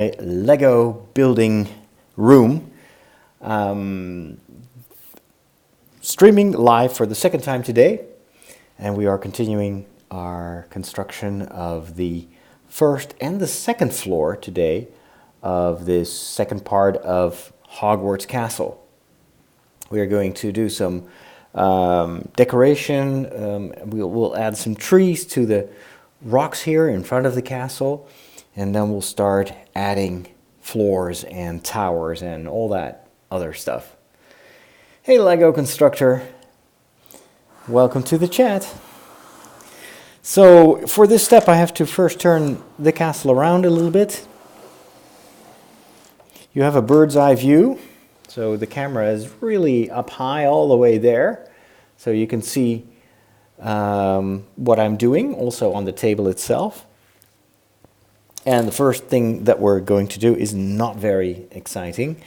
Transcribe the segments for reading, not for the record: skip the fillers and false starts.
A Lego building room, streaming live for the second time today, and we are continuing our construction of the first and the second floor today of this second part of Hogwarts Castle. We are going to do some decoration. We'll add some trees to the rocks here in front of the castle, and then we'll start adding floors and towers and all that other stuff. Hey Lego constructor, welcome to the chat. So for this step I have to first turn the castle around a little bit. You have a bird's eye view, so the camera is really up high all the way there, so you can see what I'm doing also on the table itself. And the first thing that we're going to do is not very exciting.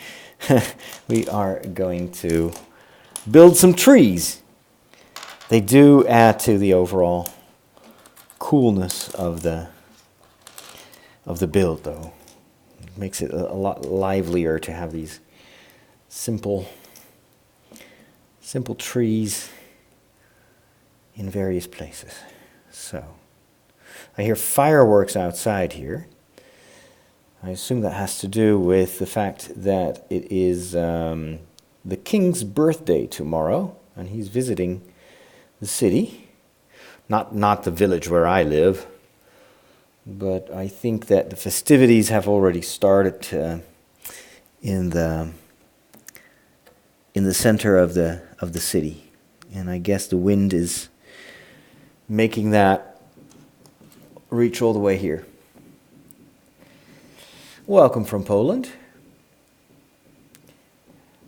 We are going to build some trees. They do add to the overall coolness of the build, though. It makes it a lot livelier to have these simple trees in various places. So I hear fireworks outside here. I assume that has to do with the fact that it is the king's birthday tomorrow, and he's visiting the city. Not the village where I live, but I think that the festivities have already started in the center of the city, and I guess the wind is making that reach all the way here. Welcome from Poland.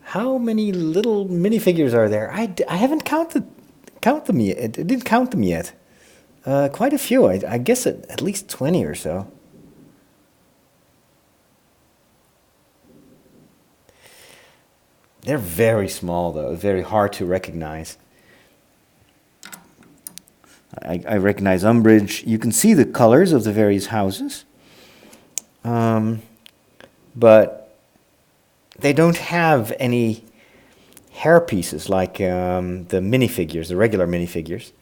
How many little minifigures are there? I haven't count them yet. I didn't count them yet. Quite a few. I guess at least 20 or so. They're very small, though. Very hard to recognize. I recognize Umbridge. You can see the colors of the various houses. But they don't have any hair pieces like the minifigures, the regular minifigures.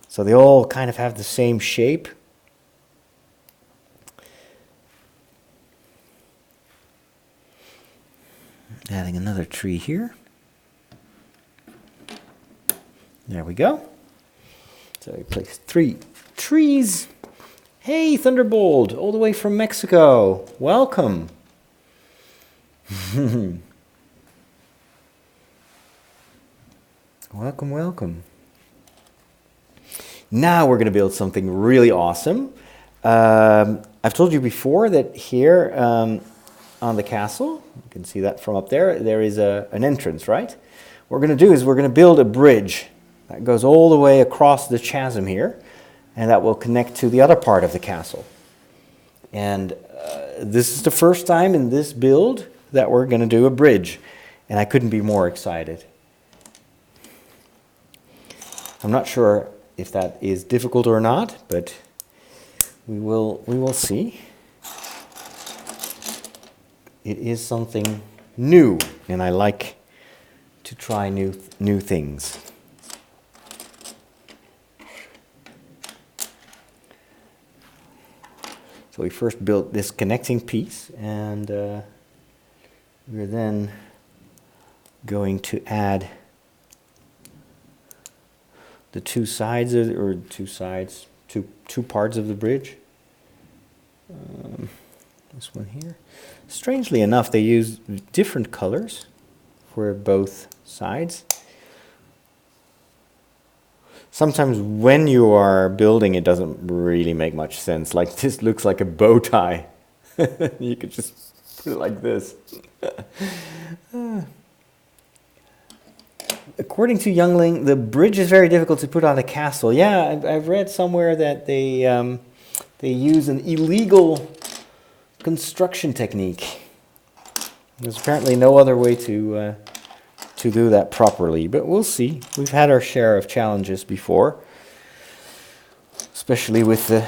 So they all kind of have the same shape. Adding another tree here. There we go. So we placed 3 trees. Hey, Thunderbolt, all the way from Mexico. Welcome. Welcome, welcome. Now we're going to build something really awesome. I've told you before that here on the castle, you can see that from up there, there is an entrance, right? What we're going to do is we're going to build a bridge that goes all the way across the chasm here, and that will connect to the other part of the castle. And this is the first time in this build that we're going to do a bridge, and I couldn't be more excited. I'm not sure if that is difficult or not, but we will see. It is something new, and I like to try new things. So we first built this connecting piece, and we're then going to add the two parts of the bridge. This one here. Strangely enough, they use different colors for both sides. Sometimes when you are building, it doesn't really make much sense. Like this looks like a bow tie. You could just put it like this. According to Youngling, the bridge is very difficult to put on a castle. Yeah, I've read somewhere that they use an illegal construction technique. There's apparently no other way to do that properly, but we'll see. We've had our share of challenges before, especially with the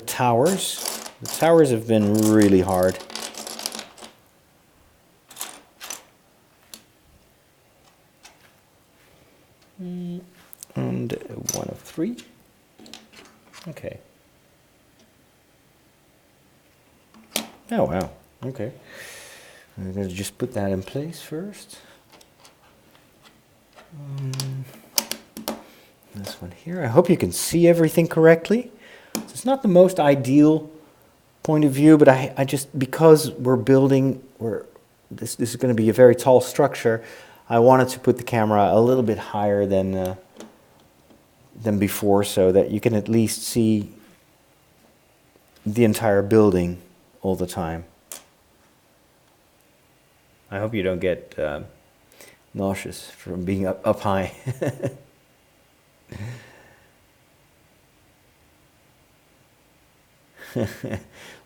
towers. The towers have been really hard. And 1 of 3. Okay. Oh, wow. Okay. I'm going to just put that in place first. This one here. I hope you can see everything correctly. It's not the most ideal point of view, but I just, because we're building, this is going to be a very tall structure, I wanted to put the camera a little bit higher than before, so that you can at least see the entire building all the time. I hope you don't get nauseous from being up high.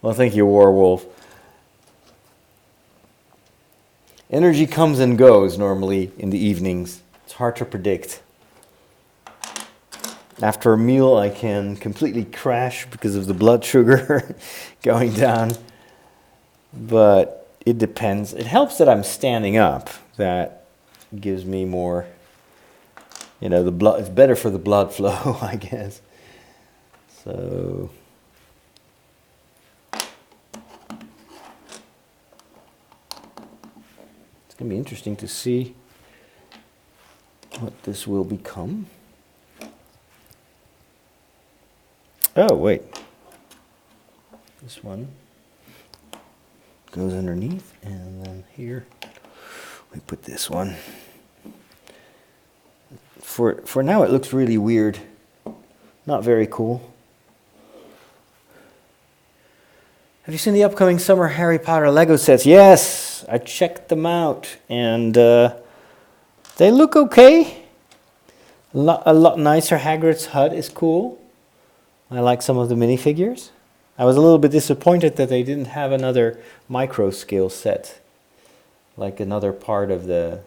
Well, thank you, Warwolf. Energy comes and goes normally in the evenings. It's hard to predict. After a meal, I can completely crash because of the blood sugar going down. But it depends. It helps that I'm standing up. That gives me more, the blood. It's better for the blood flow, I guess. So it's going to be interesting to see what this will become. Oh, wait. This one goes underneath, and then here we put this one. For now, it looks really weird. Not very cool. Have you seen the upcoming summer Harry Potter Lego sets? Yes, I checked them out, and they look okay. A lot nicer. Hagrid's hut is cool. I like some of the minifigures. I was a little bit disappointed that they didn't have another micro scale set, like another part of the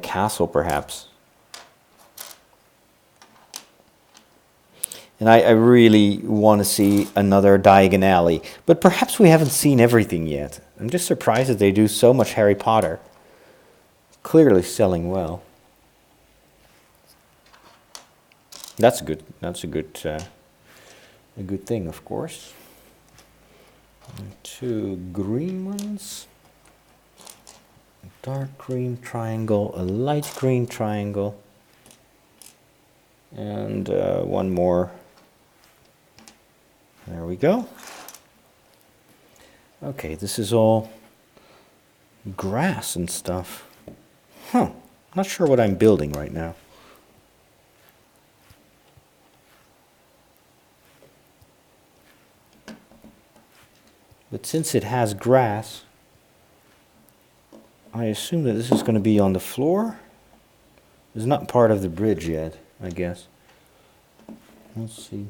castle, perhaps. And I really want to see another Diagon Alley, but perhaps we haven't seen everything yet. I'm just surprised that they do so much Harry Potter. Clearly selling well. That's good. That's a good thing, of course. And 2 green ones. A dark green triangle, a light green triangle, and 1 more. There we go. Okay, this is all grass and stuff. Not sure what I'm building right now. But since it has grass, I assume that this is going to be on the floor. It's not part of the bridge yet, I guess. Let's see.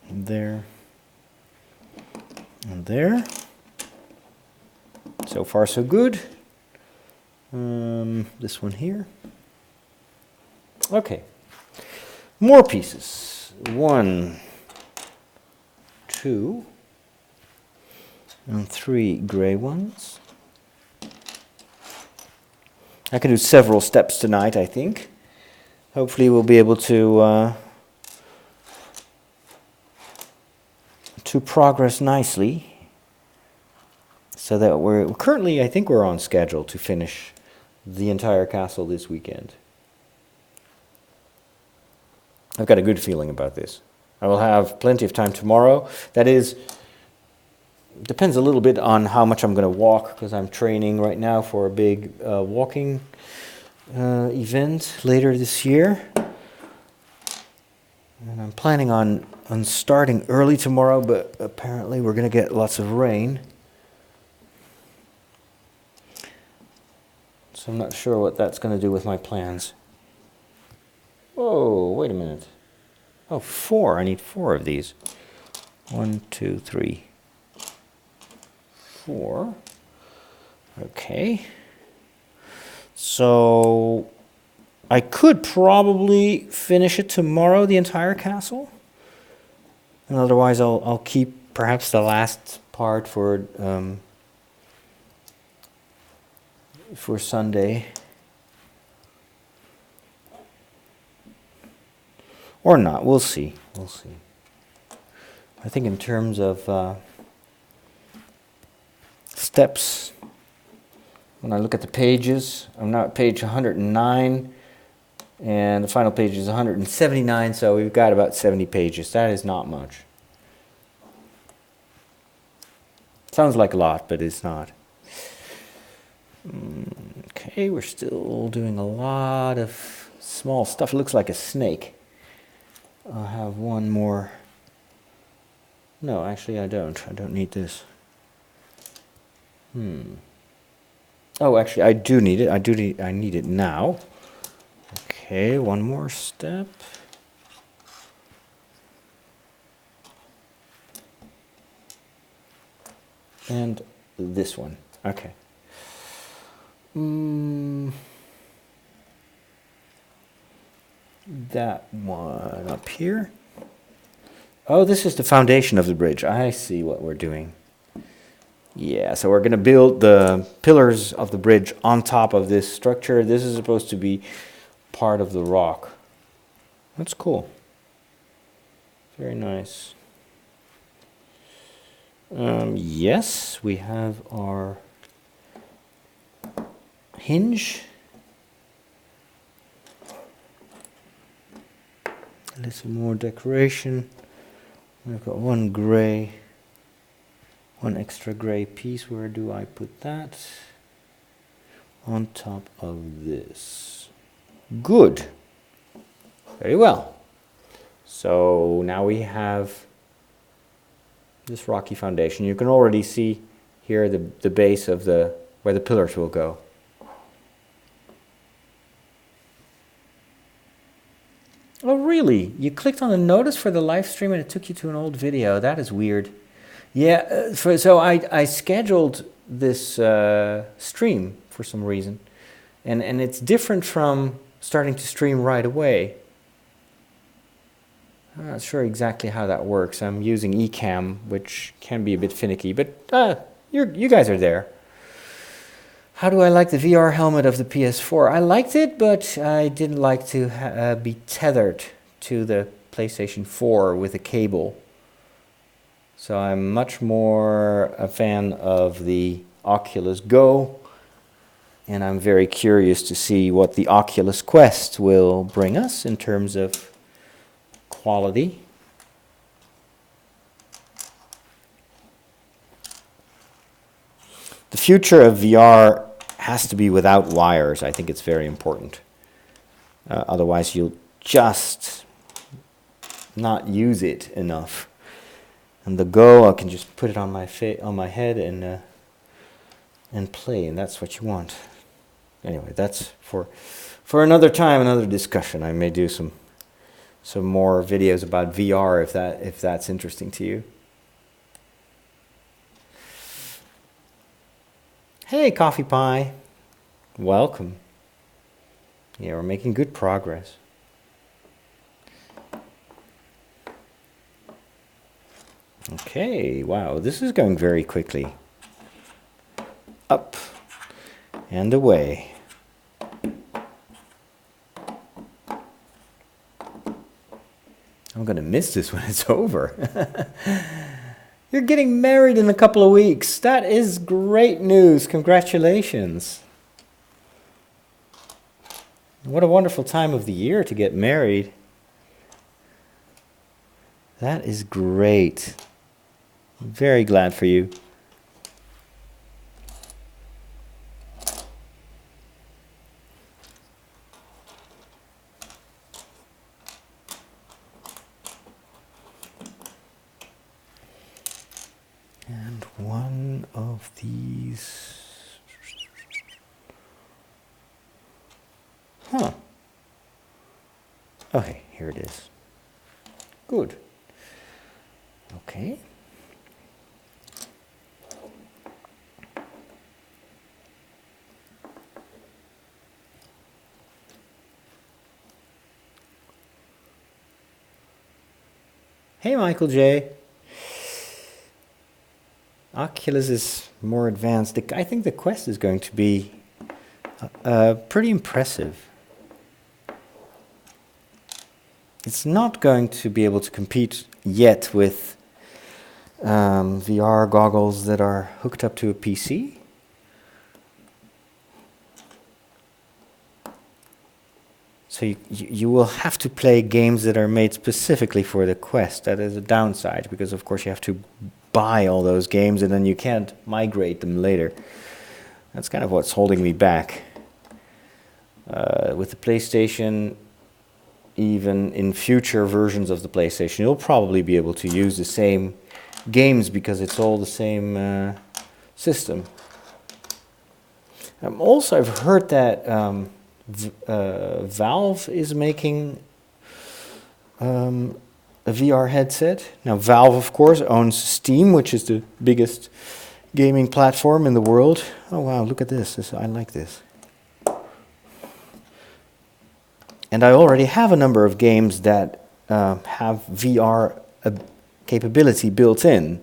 There. And there. So far, so good. This one here. Okay. More pieces. 1, 2, and 3 gray ones. I can do several steps tonight, I think. Hopefully we'll be able to progress nicely. So that we're currently, I think we're on schedule to finish the entire castle this weekend. I've got a good feeling about this. I will have plenty of time tomorrow. That is, depends a little bit on how much I'm going to walk, because I'm training right now for a big walking event later this year. And I'm planning on starting early tomorrow, but apparently we're going to get lots of rain. So I'm not sure what that's going to do with my plans. Oh, wait a minute. Oh, 4. I need 4 of these. 1, 2, 3, 4. Okay. So I could probably finish it tomorrow, the entire castle. And otherwise I'll keep perhaps the last part for Sunday. Or not, we'll see. We'll see. I think in terms of steps, when I look at the pages, I'm now at page 109, and the final page is 179, so we've got about 70 pages. That is not much. Sounds like a lot, but it's not. Okay, we're still doing a lot of small stuff. It looks like a snake. I'll have one more. No, actually I don't. I don't need this. Oh, actually I do need it. I need it now. Okay, one more step. And this one. Okay. That one up here. Oh, this is the foundation of the bridge. I see what we're doing. Yeah, so we're going to build the pillars of the bridge on top of this structure. This is supposed to be part of the rock. That's cool. Very nice. Yes, we have our hinge. A little more decoration. We've got one extra gray piece. Where do I put that? On top of this. Good. Very well. So now we have this rocky foundation. You can already see here the base of where the pillars will go. Oh really? You clicked on the notice for the live stream and it took you to an old video. That is weird. Yeah, so I scheduled this stream for some reason. And it's different from starting to stream right away. I'm not sure exactly how that works. I'm using eCam, which can be a bit finicky, but you guys are there. How do I like the VR helmet of the PS4? I liked it, but I didn't like to be tethered to the PlayStation 4 with a cable. So I'm much more a fan of the Oculus Go, and I'm very curious to see what the Oculus Quest will bring us in terms of quality. The future of VR has to be without wires. I think it's very important. Otherwise, you'll just not use it enough. And the Go, I can just put it on my head and play, and that's what you want. Anyway, that's for another time, another discussion. I may do some more videos about VR if that's interesting to you. Hey, Coffee Pie. Welcome. Yeah, we're making good progress. Okay, wow, this is going very quickly. Up and away. I'm going to miss this when it's over. You're getting married in a couple of weeks. That is great news. Congratulations. What a wonderful time of the year to get married. That is great. I'm very glad for you. And one of these. Huh. Okay, here it is. Good. Okay. Okay. Hey, Michael J. Oculus is more advanced. I think the Quest is going to be pretty impressive. It's not going to be able to compete yet with VR goggles that are hooked up to a PC. So you will have to play games that are made specifically for the Quest. That is a downside, because of course you have to buy all those games and then you can't migrate them later. That's kind of what's holding me back. With the PlayStation, even in future versions of the PlayStation, you'll probably be able to use the same games because it's all the same system. Also, I've heard that Valve is making a VR headset. Now, Valve, of course, owns Steam, which is the biggest gaming platform in the world. Oh, wow, look at this. I like this. And I already have a number of games that have VR capability built in.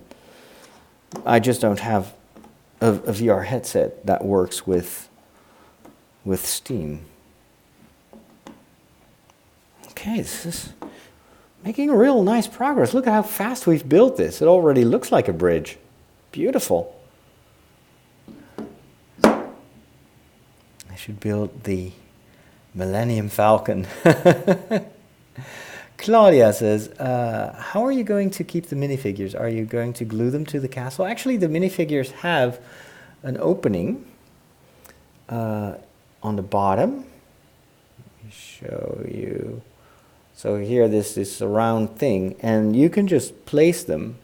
I just don't have a VR headset that works with Steam. Okay, this is making real nice progress. Look at how fast we've built this. It already looks like a bridge. Beautiful. I should build the Millennium Falcon. Claudia says, how are you going to keep the minifigures? Are you going to glue them to the castle? Actually, the minifigures have an opening on the bottom. Let me show you. So here, this is a round thing, and you can just place them,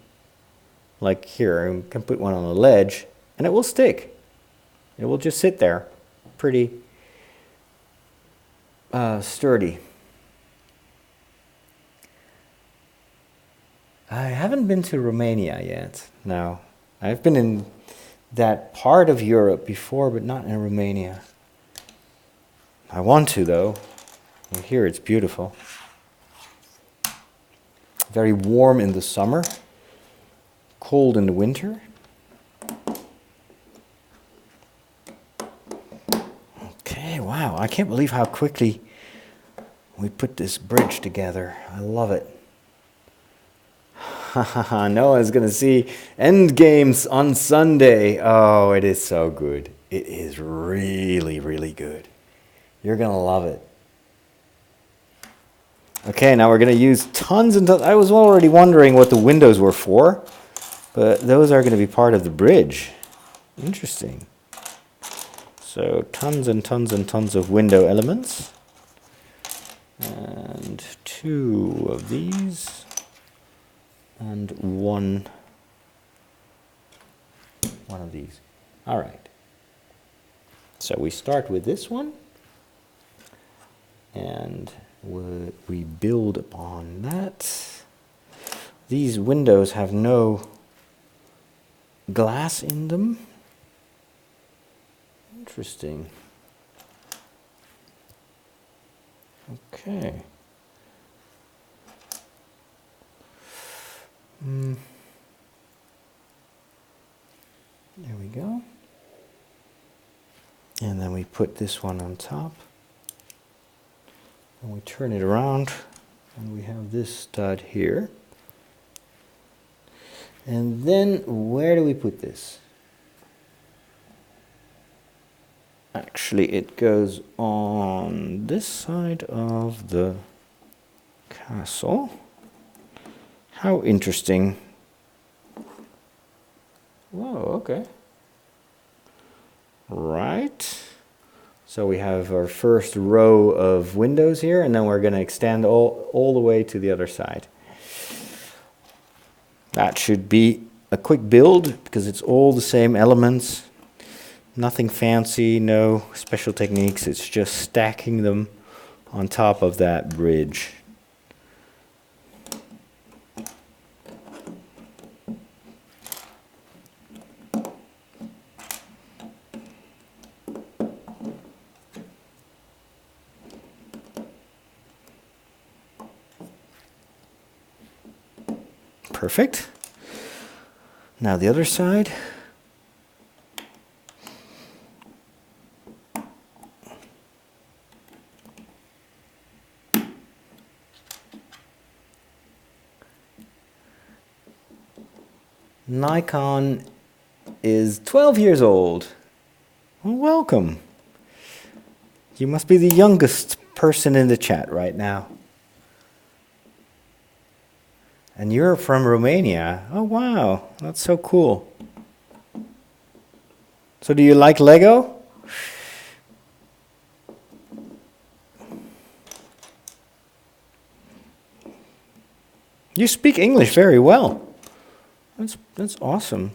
like here. You can put one on a ledge, and it will stick. It will just sit there, pretty sturdy. I haven't been to Romania yet. No, I've been in that part of Europe before, but not in Romania. I want to, though. I hear it's beautiful. Very warm in the summer, cold in the winter. Okay, wow, I can't believe how quickly we put this bridge together. I love it. Noah's going to see Endgames on Sunday. Oh, it is so good. It is really, really good. You're going to love it. Okay, now we're going to use tons and tons. I was already wondering what the windows were for, but those are going to be part of the bridge. Interesting. So tons and tons and tons of window elements. And 2 of these. And one of these. All right. So we start with this one. And we build upon that. These windows have no glass in them. Interesting. Okay. There we go. And then we put this one on top. And we turn it around, and we have this stud here. And then, where do we put this? Actually, it goes on this side of the castle. How interesting. Whoa, okay. Right. So we have our first row of windows here, and then we're going to extend all the way to the other side. That should be a quick build, because it's all the same elements. Nothing fancy, no special techniques. It's just stacking them on top of that bridge. Perfect. Now the other side. Nikon is 12 years old. Well, welcome. You must be the youngest person in the chat right now. And you're from Romania. Oh, wow. That's so cool. So do you like Lego? You speak English very well. That's awesome.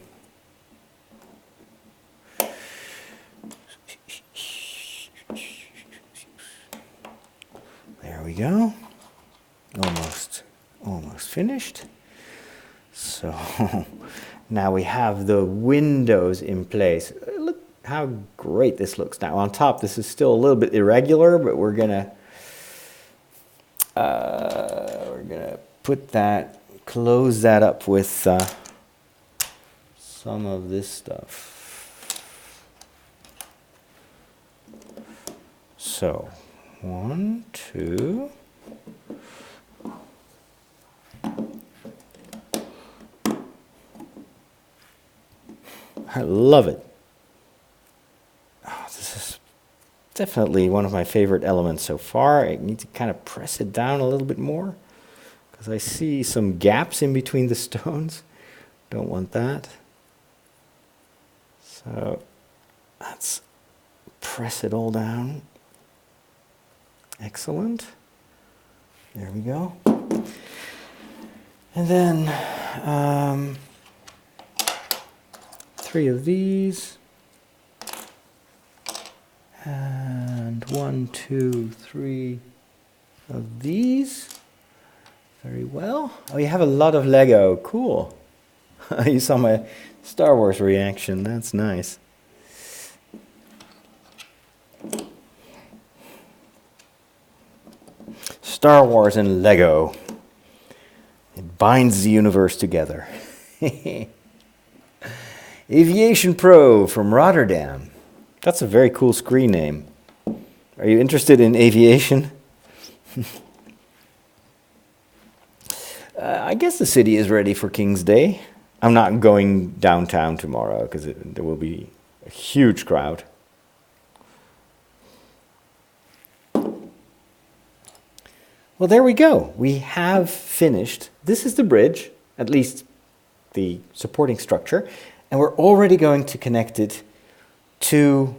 There we go. Almost finished. So now we have the windows in place. Look how great this looks now. On top, this is still a little bit irregular, but we're gonna close that up with some of this stuff. So 1, 2. I love it. Oh, this is definitely one of my favorite elements so far. I need to kind of press it down a little bit more because I see some gaps in between the stones. Don't want that. So let's press it all down. Excellent. There we go. And then 3 of these. And 1, 2, 3 of these. Very well. Oh, you have a lot of Lego. Cool. You saw my Star Wars reaction. That's nice. Star Wars and Lego. It binds the universe together. Aviation Pro from Rotterdam. That's a very cool screen name. Are you interested in aviation? I guess the city is ready for King's Day. I'm not going downtown tomorrow because there will be a huge crowd. Well, there we go. We have finished. This is the bridge, at least the supporting structure, and we're already going to connect it to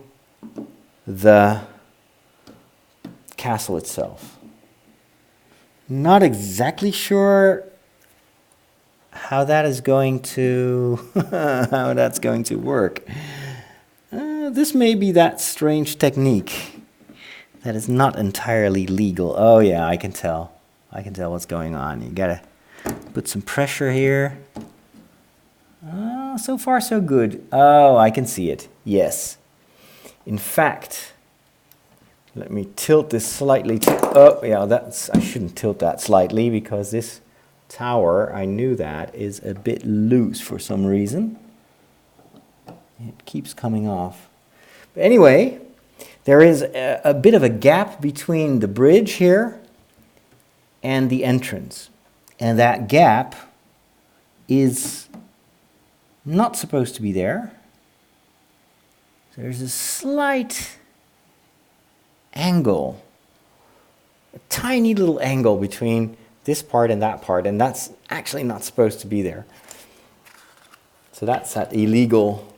the castle itself. Not exactly sure how that is going to how that's going to work. This may be that strange technique that is not entirely legal. Oh yeah, I can tell. I can tell what's going on. You gotta put some pressure here. So far so good. Oh, I can see it. Yes. In fact, let me tilt this slightly. Oh yeah, I shouldn't tilt that slightly because this tower, I knew that, is a bit loose for some reason. It keeps coming off. But anyway, there is a bit of a gap between the bridge here and the entrance. And that gap is not supposed to be there. So there's a slight angle, a tiny little angle between this part and that part, and that's actually not supposed to be there. So that's that illegal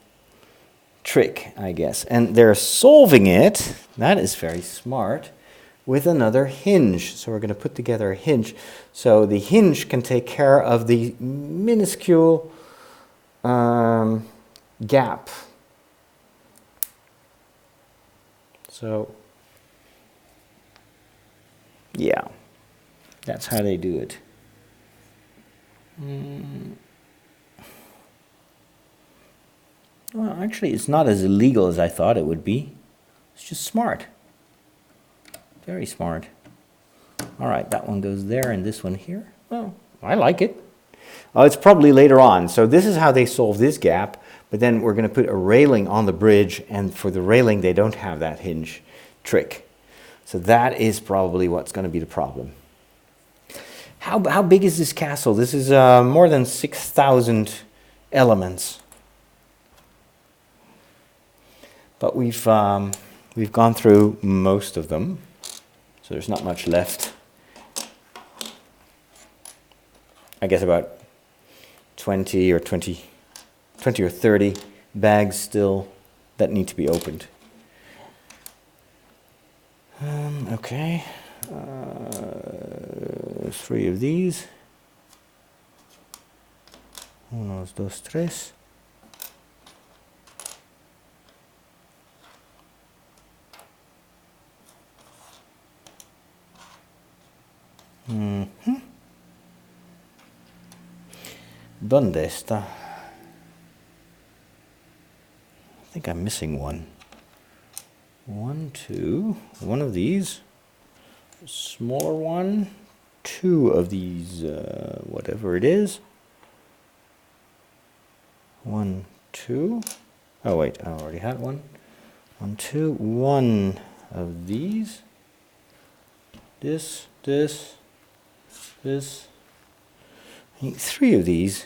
trick, I guess. And they're solving it, that is very smart, with another hinge. So we're going to put together a hinge. So the hinge can take care of the minuscule gap. So, yeah, that's how they do it. Well, actually, it's not as illegal as I thought it would be. It's just smart. Very smart. All right, that one goes there and this one here. Well, I like it. Oh, it's probably later on. So this is how they solve this gap, but then we're going to put a railing on the bridge, and for the railing they don't have that hinge trick. So that is probably what's going to be the problem. How big is this castle? This is more than 6,000 elements. But we've gone through most of them, so there's not much left. I guess about 20 or 30 bags still that need to be opened. Okay, 3 of these. 1, 2, 3. ¿Dónde está? I think I'm missing one. 1, 2, 1 of these, smaller one, 2 of these, whatever it is. 1, 2. Oh wait, I already had one. 1, 2, 1 of these. This. I need 3 of these.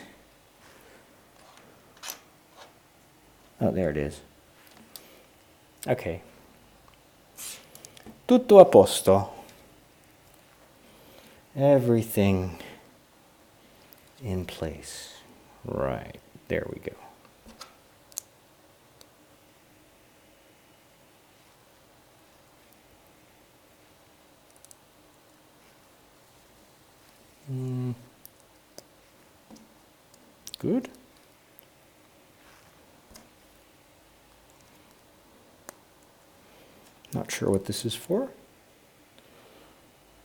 Oh, there it is. Okay. Tutto a posto. Everything in place. Right, there we go. Good. Not sure what this is for.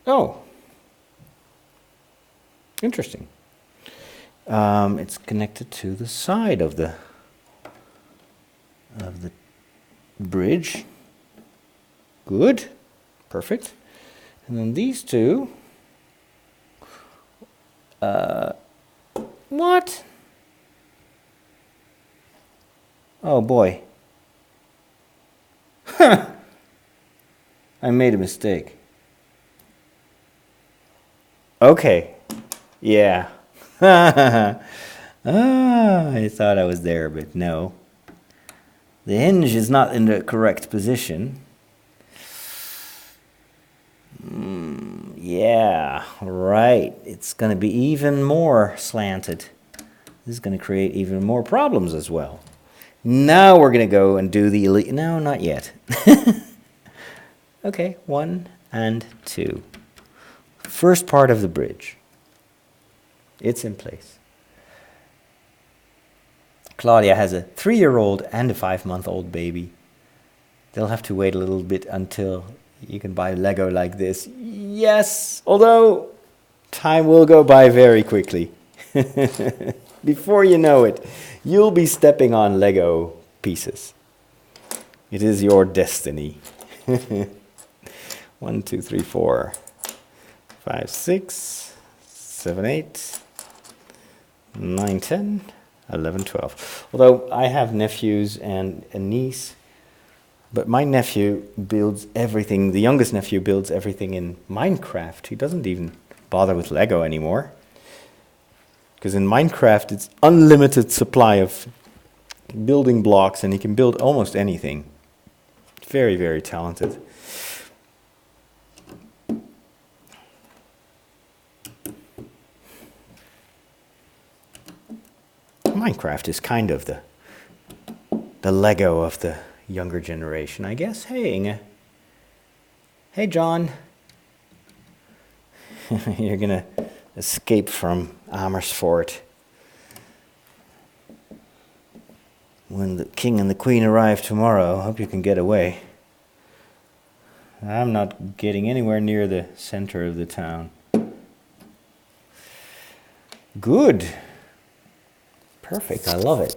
Oh, interesting. It's connected to the side of the bridge. Good, perfect. And then these two. What? Oh boy. I made a mistake. Okay. Yeah. I thought I was there, but no. The hinge is not in the correct position. Yeah, right. It's going to be even more slanted. This is going to create even more problems as well. Now we're going to go and do the elite. No, not yet. Okay, 1 and 2. First part of the bridge. It's in place. Claudia has a 3-year-old and a 5-month-old baby. They'll have to wait a little bit until you can buy Lego like this. Yes, although time will go by very quickly. Before you know it, you'll be stepping on Lego pieces. It is your destiny. 1, 2, 3, 4, 5, 6, 7, 8, 9, 10, 11, 12. Although I have nephews and a niece, but my nephew builds everything, the youngest nephew builds everything in Minecraft. He doesn't even bother with Lego anymore. Because in Minecraft, it's unlimited supply of building blocks, and he can build almost anything. Very, very talented. Minecraft is kind of the Lego of the younger generation, I guess. Hey, Inge. Hey, John. You're gonna escape from Amersfoort. When the king and the queen arrive tomorrow, I hope you can get away. I'm not getting anywhere near the center of the town. Good. Perfect, I love it.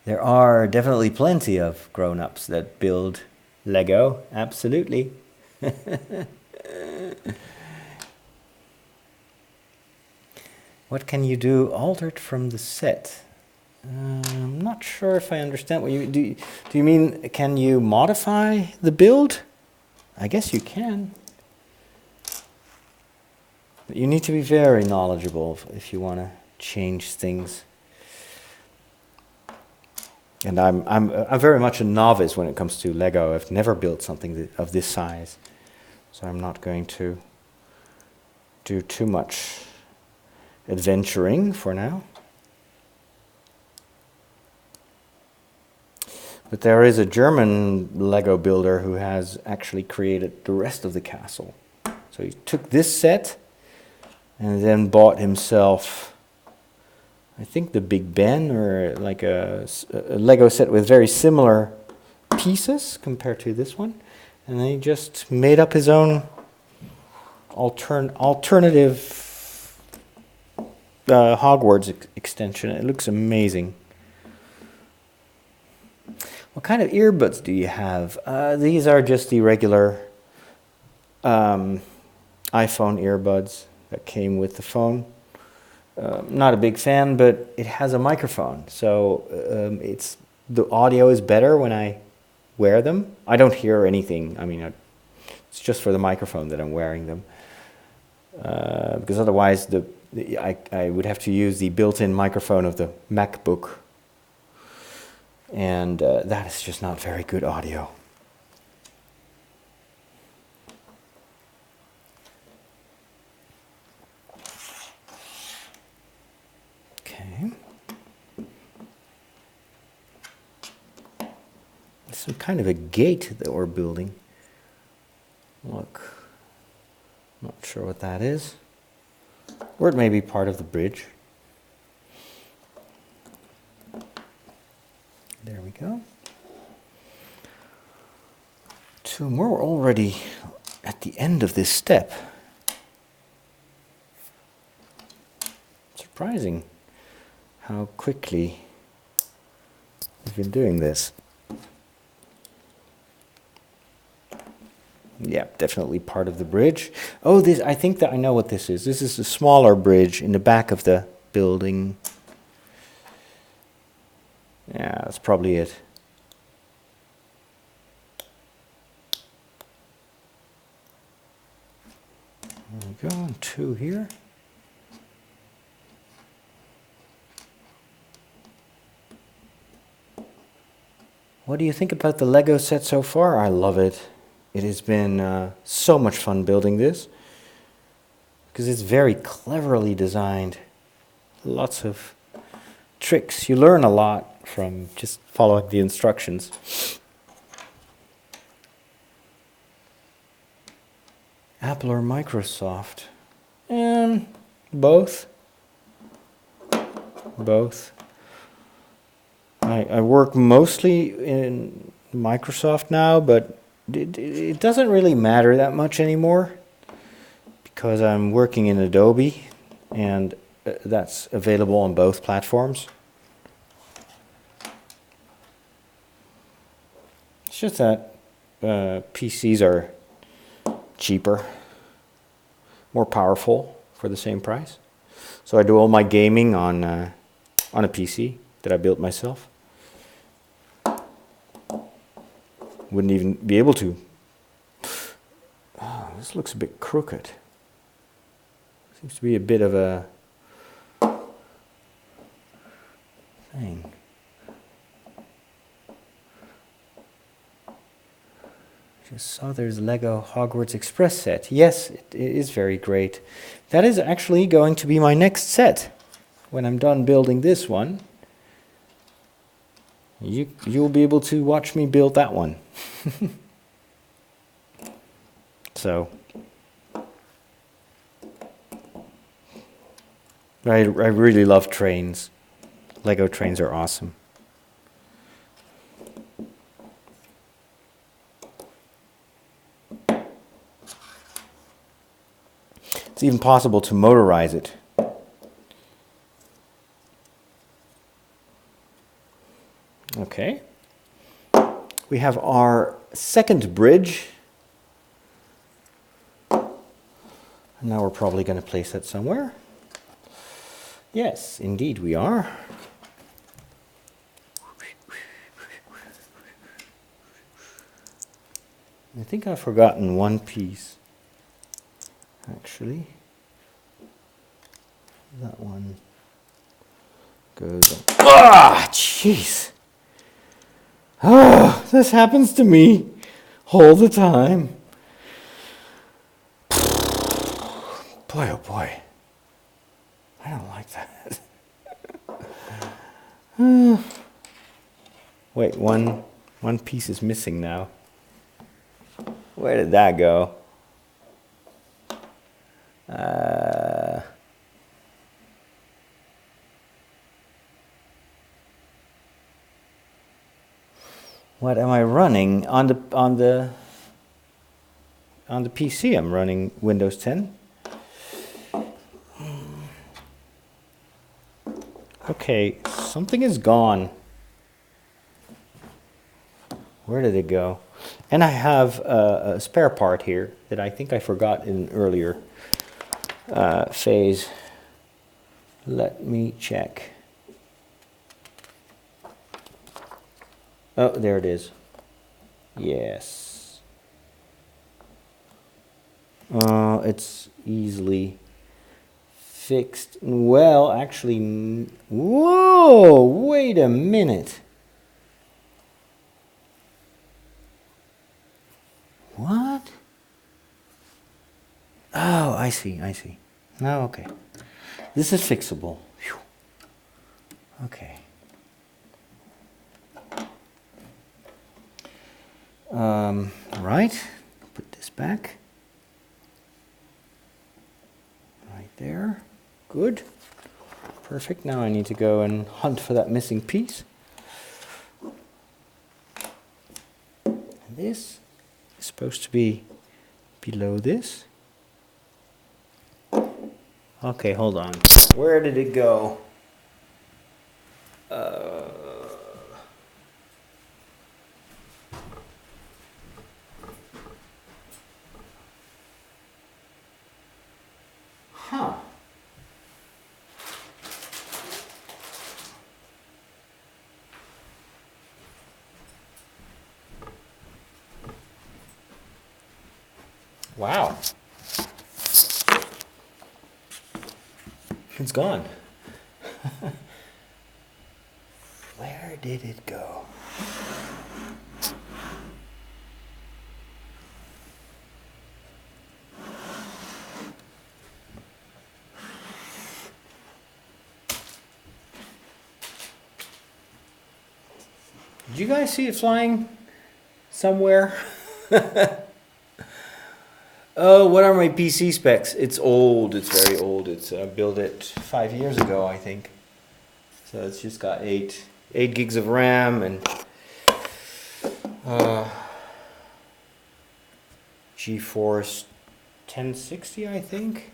There are definitely plenty of grown-ups that build Lego, absolutely. What can you do altered from the set? I'm not sure if I understand what you do. Do you mean can you modify the build? I guess you can. But you need to be very knowledgeable if you want to change things. And I'm very much a novice when it comes to Lego. I've never built something of this size, so I'm not going to do too much adventuring for now. But there is a German Lego builder who has actually created the rest of the castle. So he took this set and then bought himself, I think, the Big Ben, or like a Lego set with very similar pieces compared to this one. And then he just made up his own alternative Hogwarts extension. It looks amazing. What kind of earbuds do you have? These are just the regular iPhone earbuds that came with the phone. Not a big fan, but it has a microphone, so the audio is better when I wear them. I don't hear anything. I mean, it's just for the microphone that I'm wearing them, because otherwise I would have to use the built-in microphone of the MacBook, and that is just not very good audio. Okay. There's some kind of a gate that we're building. Look. Not sure what that is. Or it may be part of the bridge. There we go. 2 more. We're already at the end of this step. Surprising how quickly we've been doing this. Yeah, definitely part of the bridge. Oh, this, I think that I know what this is. This is a smaller bridge in the back of the building. Yeah, that's probably it. There we go, and 2 here. What do you think about the Lego set so far? I love it. It has been so much fun building this, because it's very cleverly designed. Lots of tricks. You learn a lot from just following the instructions. Apple or Microsoft? Both. Both. I work mostly in Microsoft now, but it doesn't really matter that much anymore, because I'm working in Adobe, and that's available on both platforms. It's just that PCs are cheaper, more powerful for the same price. So I do all my gaming on a PC that I built myself. Wouldn't even be able to. Oh, this looks a bit crooked. Seems to be a bit of a thing. Just saw there's Lego Hogwarts Express set. Yes, it is very great. That is actually going to be my next set. When I'm done building this one, you'll be able to watch me build that one. So I really love trains. Lego trains are awesome. It's even possible to motorize it. Okay. We have our second bridge. And now we're probably going to place it somewhere. Yes, indeed we are. I think I've forgotten one piece, actually. That one goes on. Ah, jeez. Oh, this happens to me all the time. Boy, oh boy. I don't like that. Wait, one piece is missing now. Where did that go? What am I running on the PC? I'm running Windows 10. Okay, something is gone. Where did it go? And I have a spare part here that I think I forgot in an earlier phase. Let me check. Oh, there it is. Yes. It's easily fixed. Well, actually, whoa, wait a minute. What? Oh, I see. Oh, okay. This is fixable. Whew. Okay. Right. Put this back. Right there. Good. Perfect. Now I need to go and hunt for that missing piece. And this is supposed to be below this. Okay, hold on. Where did it go? Huh. Wow. It's gone. Where did it go? Did you guys see it flying somewhere? Oh, what are my PC specs? It's old. It's very old. It's built it 5 years ago, I think. So it's just got 8 gigs of RAM and GeForce 1060, I think.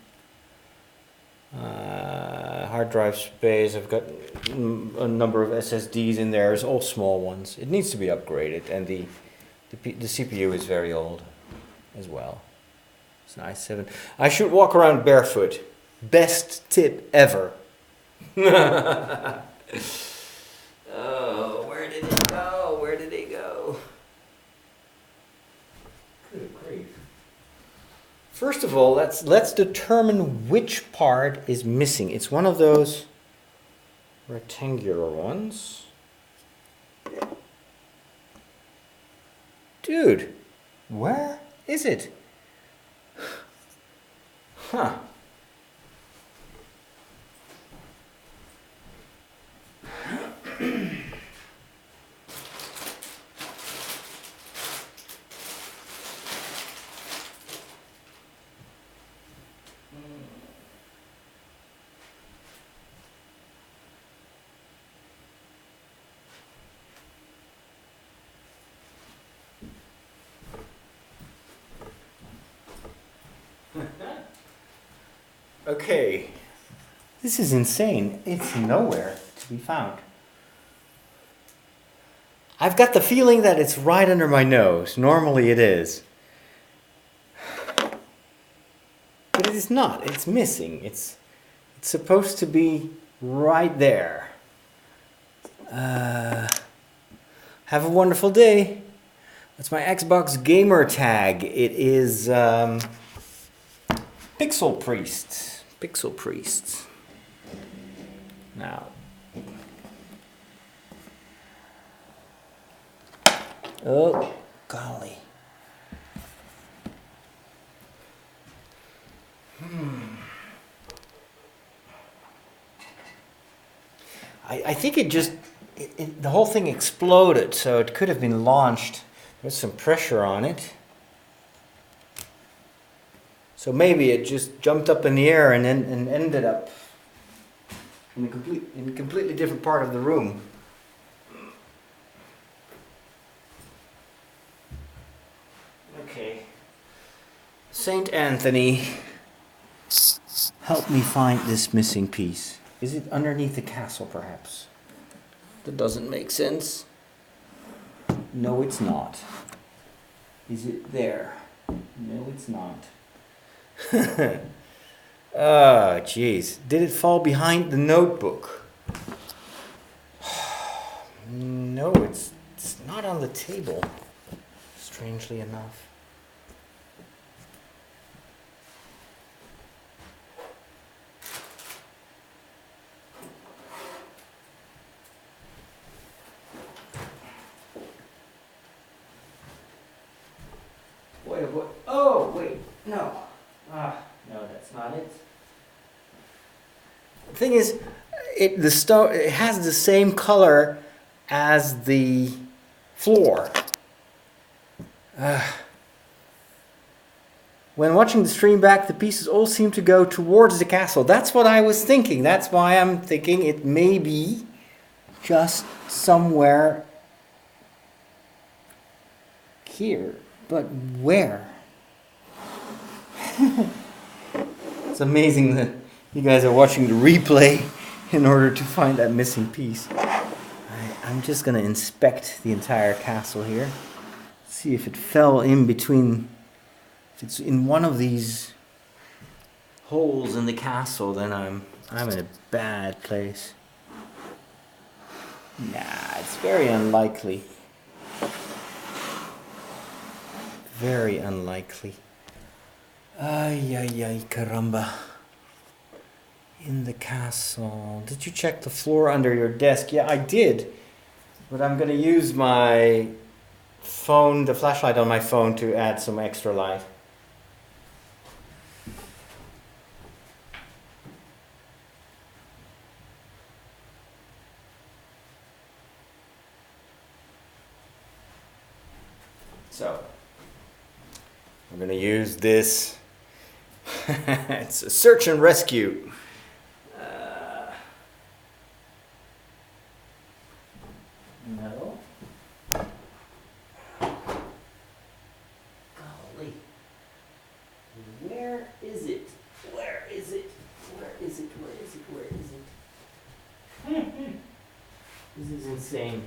Hard drive space. I've got a number of SSDs in there. It's all small ones. It needs to be upgraded, and the CPU is very old as well. It's an i7. I should walk around barefoot. Best tip ever. Oh, where did it go? Where did it go? Good grief. First of all, let's determine which part is missing. It's one of those rectangular ones. Dude, where is it? Huh. Okay, this is insane. It's nowhere to be found. I've got the feeling that it's right under my nose. Normally it is. But it is not. It's missing. It's supposed to be right there. Have a wonderful day. That's my Xbox gamer tag. It is Pixel Priest. Pixel Priest. Now. Oh, golly. I think it just, the whole thing exploded, so it could have been launched with some pressure on it. So maybe it just jumped up in the air and ended up in a completely different part of the room. Okay. Saint Anthony, help me find this missing piece. Is it underneath the castle, perhaps? That doesn't make sense. No, it's not. Is it there? No, it's not. Oh, jeez. Did it fall behind the notebook? No, it's not on the table, strangely enough. Wait. Oh, wait. No. No, that's not it. The thing is, it has the same color as the floor. When watching the stream back, the pieces all seem to go towards the castle. That's what I was thinking. That's why I'm thinking it may be just somewhere here. But where? It's amazing that you guys are watching the replay in order to find that missing piece. I'm just going to inspect the entire castle here. See if it fell in between. If it's in one of these holes in the castle, then I'm in a bad place. Nah, it's very unlikely. Very unlikely. Ay, caramba. In the castle. Did you check the floor under your desk? Yeah, I did. But I'm going to use my phone, the flashlight on my phone, to add some extra light. So, I'm going to use this. It's a search and rescue. No. Golly. Where is it? Where is it? Where is it? Where is it? Where is it? This is insane.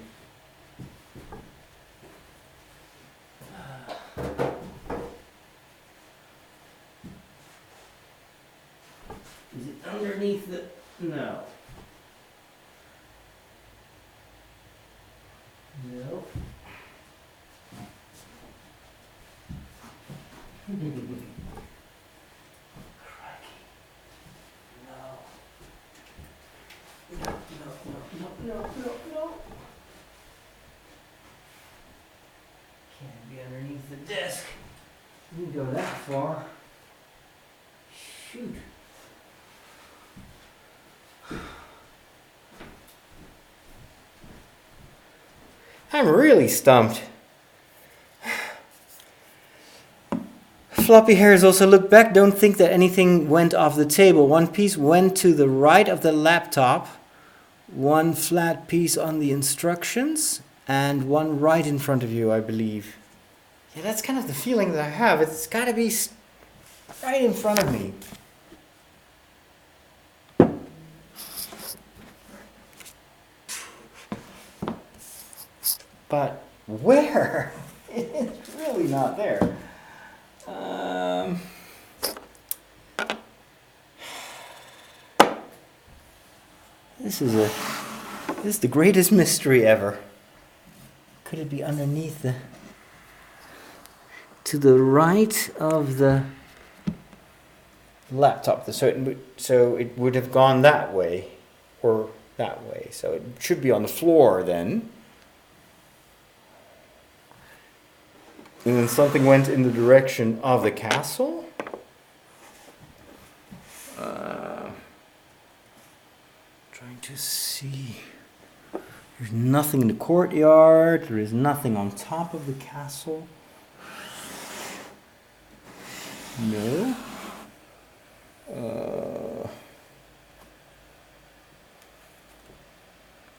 Is it underneath the... No. No. Crikey. No. Can't be underneath the desk. You can go that far. Shoot. I'm really stumped. Floppy hairs also look back. Don't think that anything went off the table. One piece went to the right of the laptop. One flat piece on the instructions. And one right in front of you, I believe. Yeah, that's kind of the feeling that I have. It's got to be right in front of me. But where? It's really not there. This is the greatest mystery ever. Could it be underneath to the right of the laptop? So it would have gone that way or that way. So it should be on the floor then. And then something went in the direction of the castle. Trying to see. There's nothing in the courtyard. There is nothing on top of the castle. No.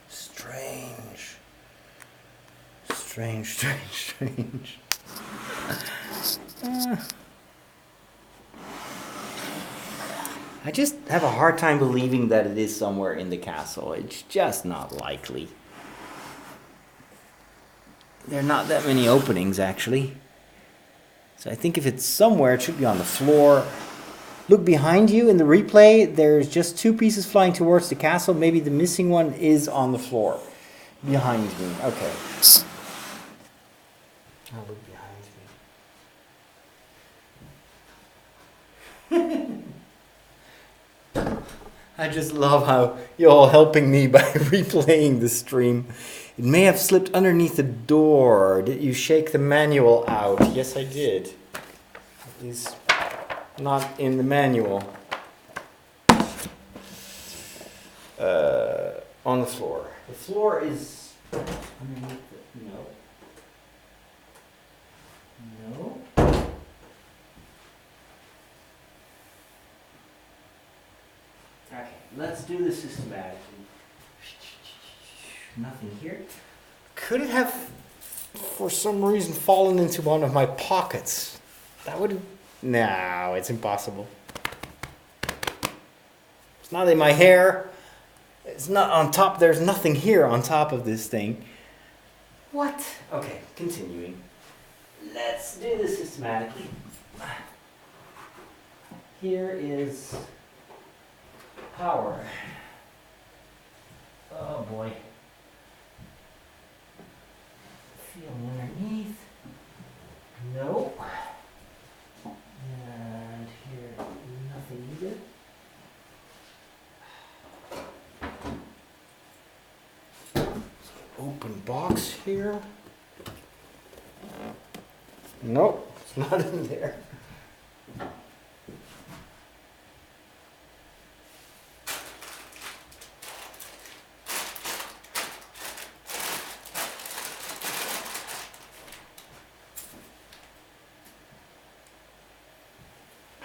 Strange. I just have a hard time believing that it is somewhere in the castle. It's just not likely. There are not that many openings, actually. So I think if it's somewhere, it should be on the floor. Look behind you in the replay. There's just 2 pieces flying towards the castle. Maybe the missing one is on the floor. Behind me. Okay. I'll look behind me. I just love how you're all helping me by replaying the stream. It may have slipped underneath the door. Did you shake the manual out? Yes, I did. It is not in the manual. On the floor. The floor is underneath the... No. Okay, let's do this systematically. Nothing here. Could it have, for some reason, fallen into one of my pockets? That would... No, it's impossible. It's not in my hair. It's not on top. There's nothing here on top of this thing. What? Okay, continuing. Let's do this systematically. Here is power. Oh boy. Feeling underneath. No. And here, nothing either. Open box here. Nope, it's not in there.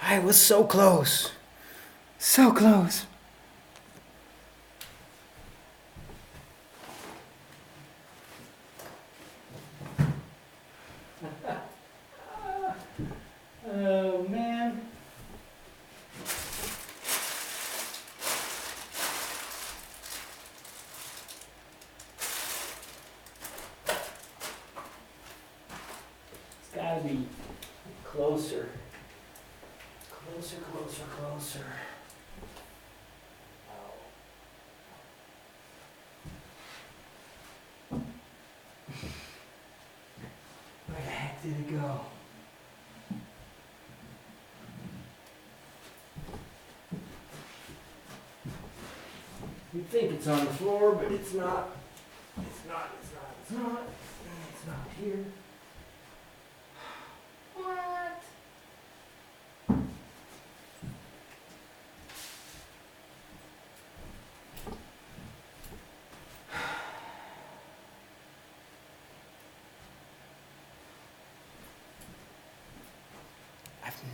I was so close. So close. Oh man. It's gotta be closer. Closer. Oh. Where the heck did it go? You think it's on the floor, but it's not. It's not here. What?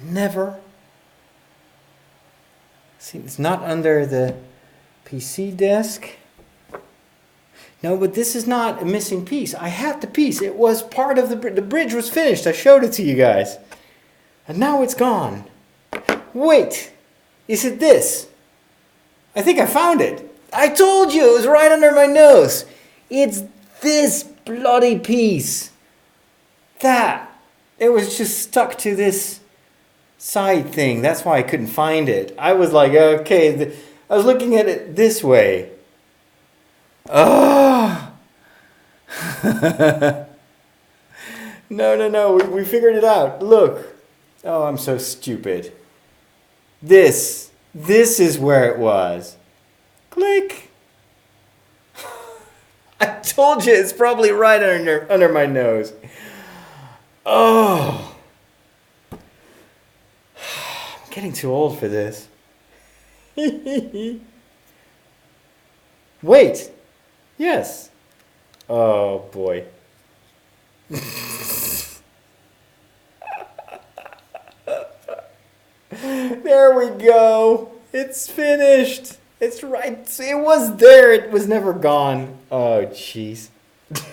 Never seen. It's not under the PC desk. No, but this is not a missing piece. I had the piece. It was part of the bridge was finished. I showed it to you guys. And now it's gone. Wait. Is it this? I think I found it. I told you it was right under my nose. It's this bloody piece. That. It was just stuck to this side thing. That's why I couldn't find it. I was like, okay, I was looking at it this way. Oh! No, we figured it out. Look. Oh, I'm so stupid. This is where it was. Click. I told you it's probably right under my nose. Oh. I'm getting too old for this. Wait. Yes. Oh boy. There we go. It's finished. It's right. It was there. It was never gone. Oh, jeez.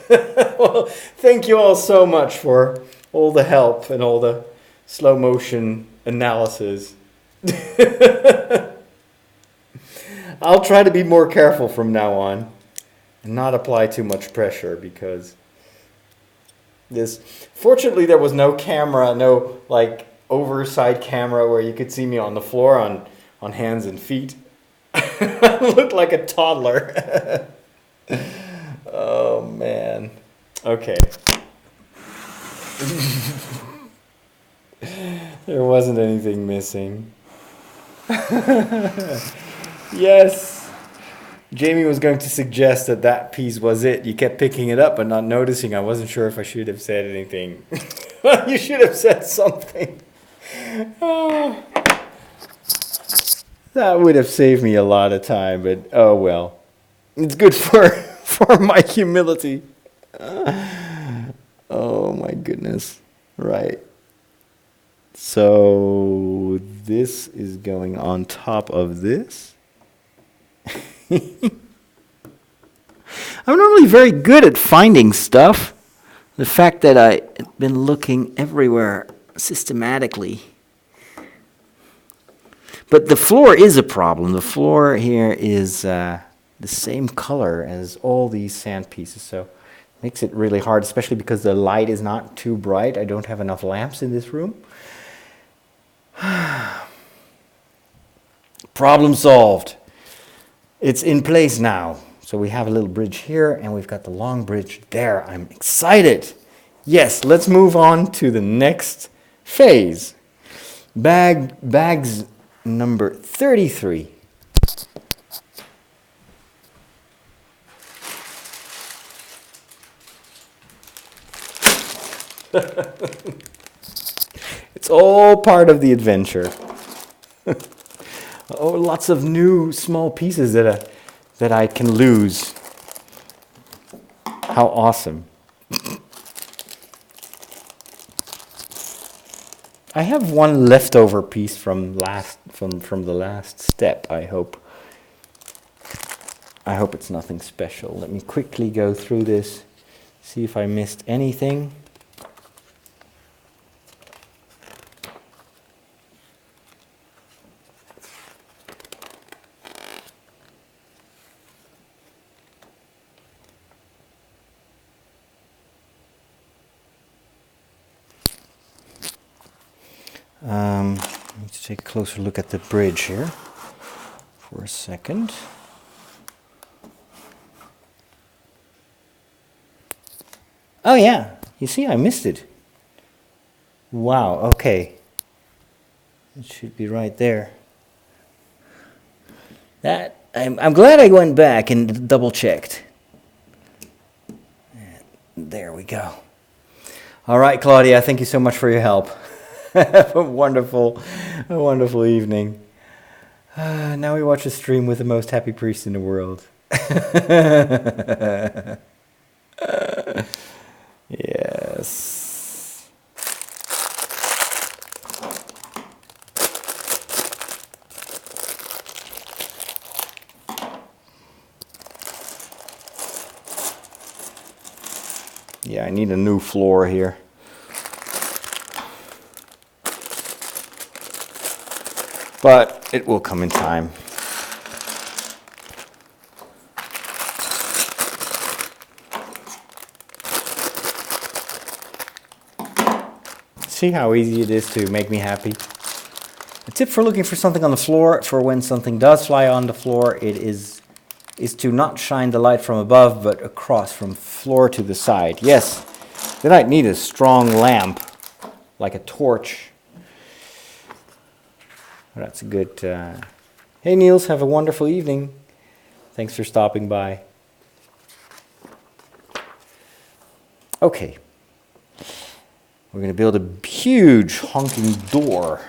Well, thank you all so much for all the help and all the slow motion analysis. I'll try to be more careful from now on and not apply too much pressure because fortunately there was no camera, no like overside camera where you could see me on the floor on hands and feet. I looked like a toddler. Oh man. Okay. There wasn't anything missing. Yes. Jamie was going to suggest that piece was it. You kept picking it up but not noticing. I wasn't sure if I should have said anything. You should have said something. Oh. That would have saved me a lot of time, but oh well. It's good for my humility. Oh my goodness. Right. So this is going on top of this. I'm normally very good at finding stuff. The fact that I've been looking everywhere systematically. But the floor is a problem. The floor here is the same color as all these sand pieces, so it makes it really hard, especially because the light is not too bright. I don't have enough lamps in this room. Problem solved. It's in place now. So we have a little bridge here, and we've got the long bridge there. I'm excited. Yes, let's move on to the next phase. Bags number 33. It's all part of the adventure. Oh, lots of new small pieces that I can lose. How awesome. I have one leftover piece from the last step, I hope. I hope it's nothing special. Let me quickly go through this, see if I missed anything. Let's take a closer look at the bridge here for a second. Oh yeah, you see, I missed it. Wow, okay. It should be right there. I'm glad I went back and double checked. There we go. All right, Claudia, thank you so much for your help. Have a wonderful evening. Now we watch a stream with the most happy priest in the world. Yes. Yeah, I need a new floor here. But it will come in time. See how easy it is to make me happy? A tip for looking for something on the floor, for when something does fly on the floor, it is is to not shine the light from above, but across from floor to the side. Yes, then I'd need a strong lamp, like a torch. That's a good... Hey Niels, have a wonderful evening. Thanks for stopping by. Okay. We're going to build a huge honking door.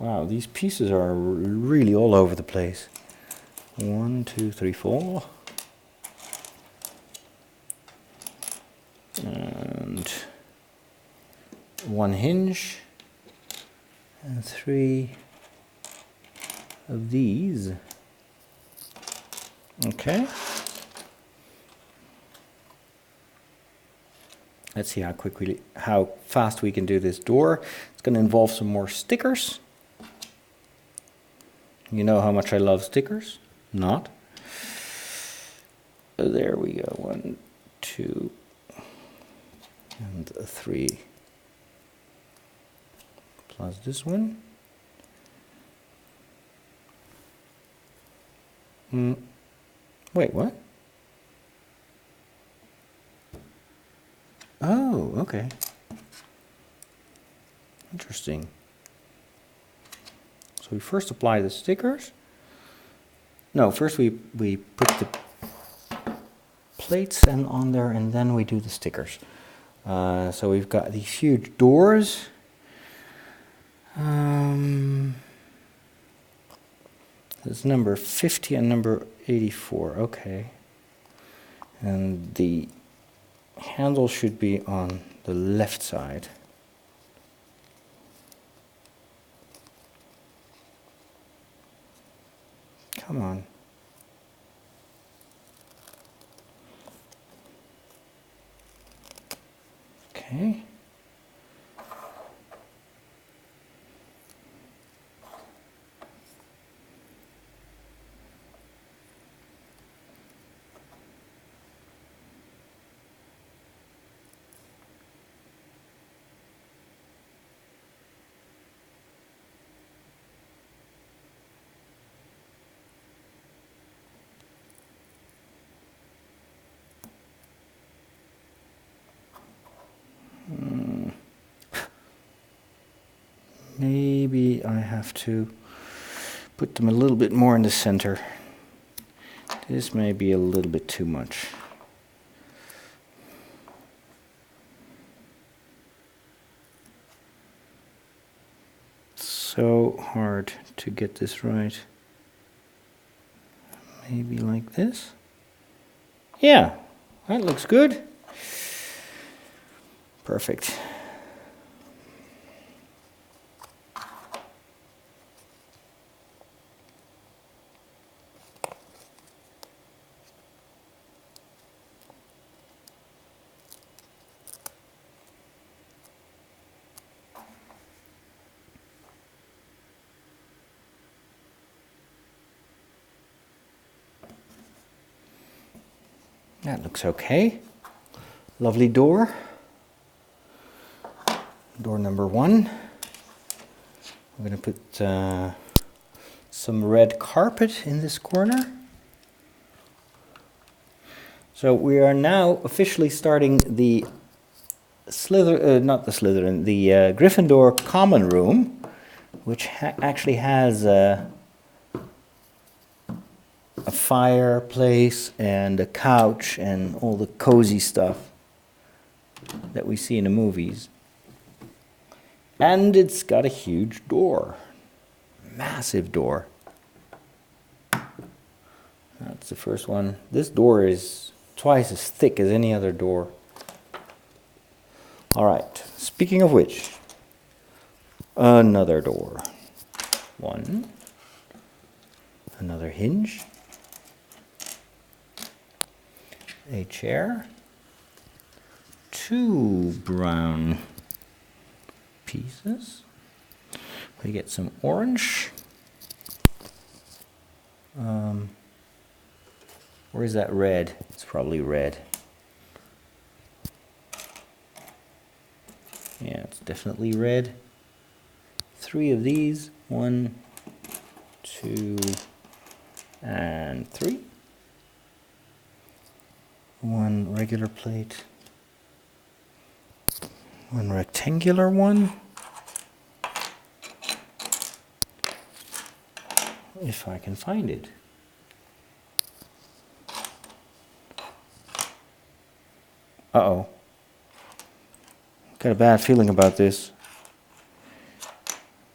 Wow, these pieces are really all over the place. 1, 2, 3, 4. And 1 hinge. And 3 of these. Okay. Let's see how fast we can do this door. It's going to involve some more stickers. You know how much I love stickers? Not. There we go. 1, 2, and 3. Plus this one. Wait, what? Oh, okay. Interesting. So we first apply the stickers. No, first we put the plates on there, and then we do the stickers. So we've got these huge doors. There's number 50 and number 84. Okay. And the handle should be on the left side. Come on. Okay. Maybe I have to put them a little bit more in the center. This may be a little bit too much. So hard to get this right. Maybe like this. Yeah, that looks good. Perfect. That looks okay. Lovely door. Door number 1. I'm going to put some red carpet in this corner. So we are now officially starting the Gryffindor common room, which actually has a fireplace and a couch and all the cozy stuff that we see in the movies. And it's got a huge door, massive door. That's the first one. This door is twice as thick as any other door. All right, speaking of which, another door. 1, another hinge, a chair, 2 brown pieces. We get some orange. Where is that red? It's probably red. Yeah, it's definitely red. 3 of these. 1, 2, and 3. 1 regular plate. 1 rectangular one. If I can find it. Uh-oh. Got a bad feeling about this.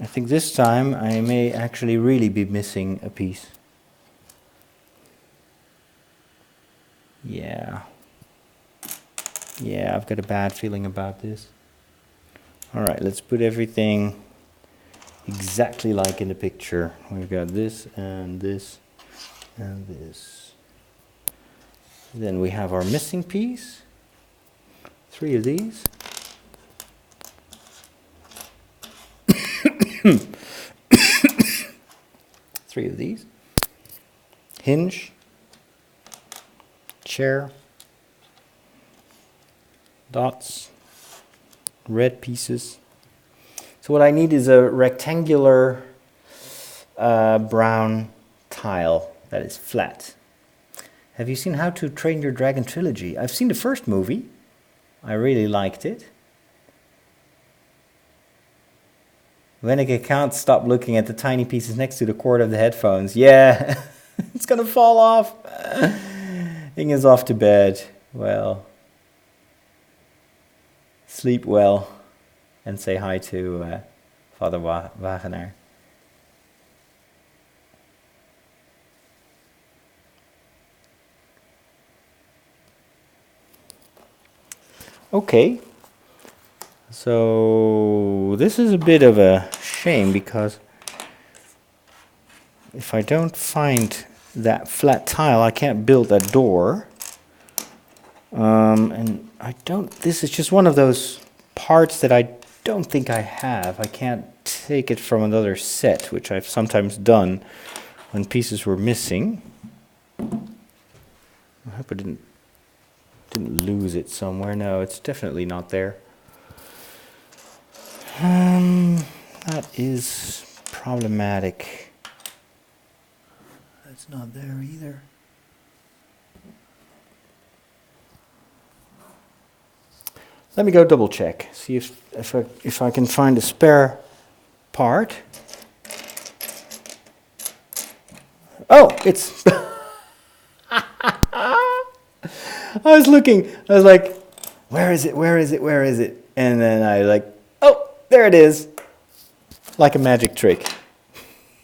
I think this time I may actually really be missing a piece. Yeah. Yeah, I've got a bad feeling about this. Alright, let's put everything exactly like in the picture. We've got this and this and this. Then we have our missing piece. 3 of these. 3 of these. Hinge. Chair. Dots. Red pieces. So what I need is a rectangular brown tile that is flat. Have you seen How to Train Your Dragon trilogy? I've seen the first movie. I really liked it. Weneke can't stop looking at the tiny pieces next to the cord of the headphones. Yeah, it's gonna fall off. Ing is off to bed. Well, sleep well and say hi to Father Wagenaar. Okay, so this is a bit of a shame because if I don't find that flat tile, I can't build that door. And this is just one of those parts that I don't think I have. I can't take it from another set, which I've sometimes done when pieces were missing. I hope I didn't lose it somewhere. No, it's definitely not there. That is problematic. That's not there either. Let me go double check, see if I can find a spare part. Oh, it's I was looking, I was like, where is it, where is it, where is it? And then I like, oh, there it is. Like a magic trick.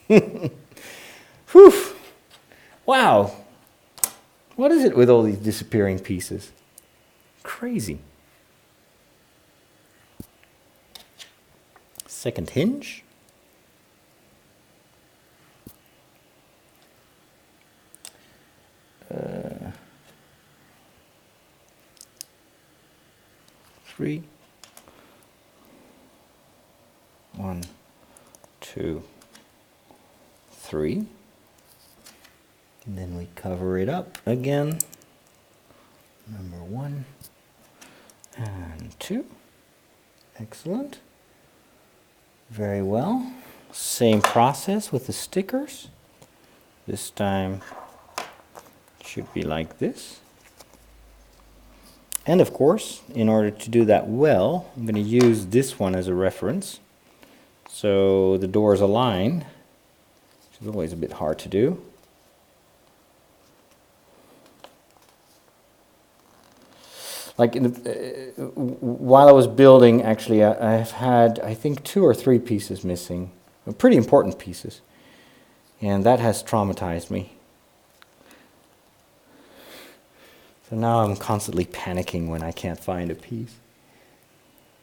Whew. Wow. What is it with all these disappearing pieces? Crazy. Second hinge. Three. 1, 2, 3. And then we cover it up again. Number 1 and 2. Excellent. Very well. Same process with the stickers. This time it should be like this. And of course, in order to do that well, I'm going to use this one as a reference. So the doors align, which is always a bit hard to do. Like while I was building, actually, I've had, I think, 2 or 3 pieces missing, pretty important pieces, and that has traumatized me. So now I'm constantly panicking when I can't find a piece.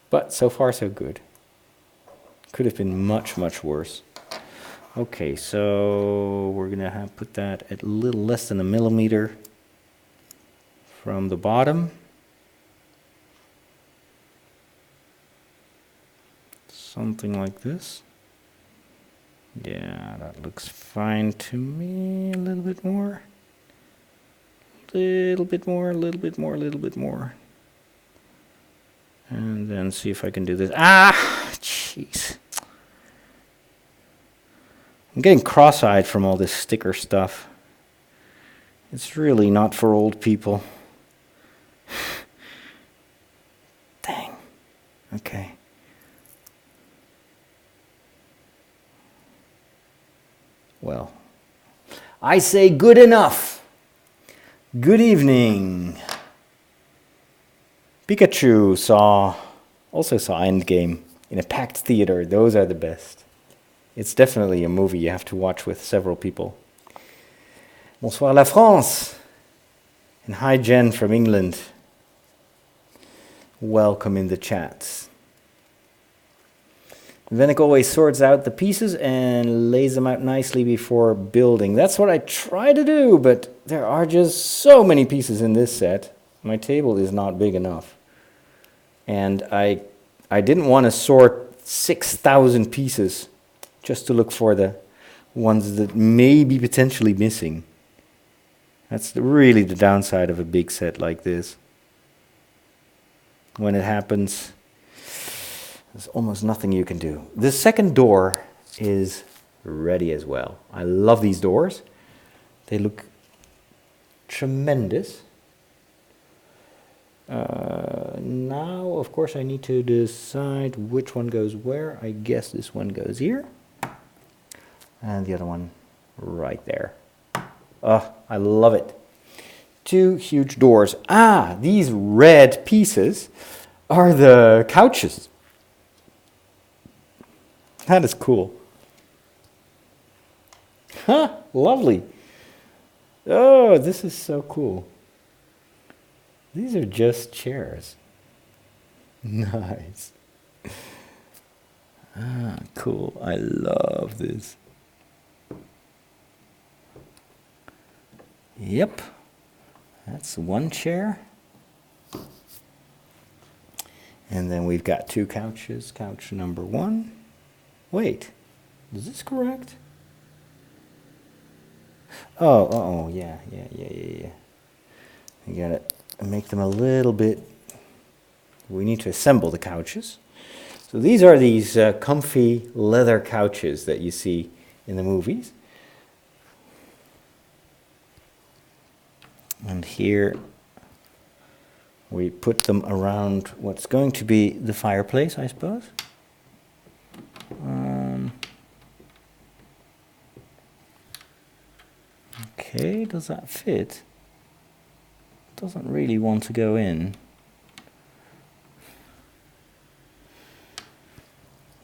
But so far, so good. Could have been much, much worse. Okay, so we're gonna put that at a little less than 1 millimeter from the bottom. Something like this. Yeah, that looks fine to me. A little bit more. Little bit more, a little bit more, a little bit more. And then see if I can do this. Ah, jeez. I'm getting cross-eyed from all this sticker stuff. It's really not for old people. Dang. Okay. Well, I say good enough. Good evening. Pikachu also saw Endgame in a packed theater. Those are the best. It's definitely a movie you have to watch with several people. Bonsoir la France. And hi Jen from England. Welcome in the chats. Venek always sorts out the pieces and lays them out nicely before building. That's what I try to do, but there are just so many pieces in this set. My table is not big enough. And I didn't want to sort 6,000 pieces just to look for the ones that may be potentially missing. That's really the downside of a big set like this. When it happens, there's almost nothing you can do. The second door is ready as well. I love these doors. They look tremendous. Now, of course, I need to decide which one goes where. I guess this one goes here. And the other one right there. I love it. Two huge doors. Ah, these red pieces are the couches. That is cool. Huh, lovely. Oh, this is so cool. These are just chairs. Nice. Ah, cool. I love this. Yep. That's one chair. And then we've got two couches. Couch number one. Wait, is this correct? Oh, yeah. I gotta make them a little bit. We need to assemble the couches. So these are these comfy leather couches that you see in the movies. And here we put them around what's going to be the fireplace, I suppose. Okay, does that fit? Doesn't really want to go in.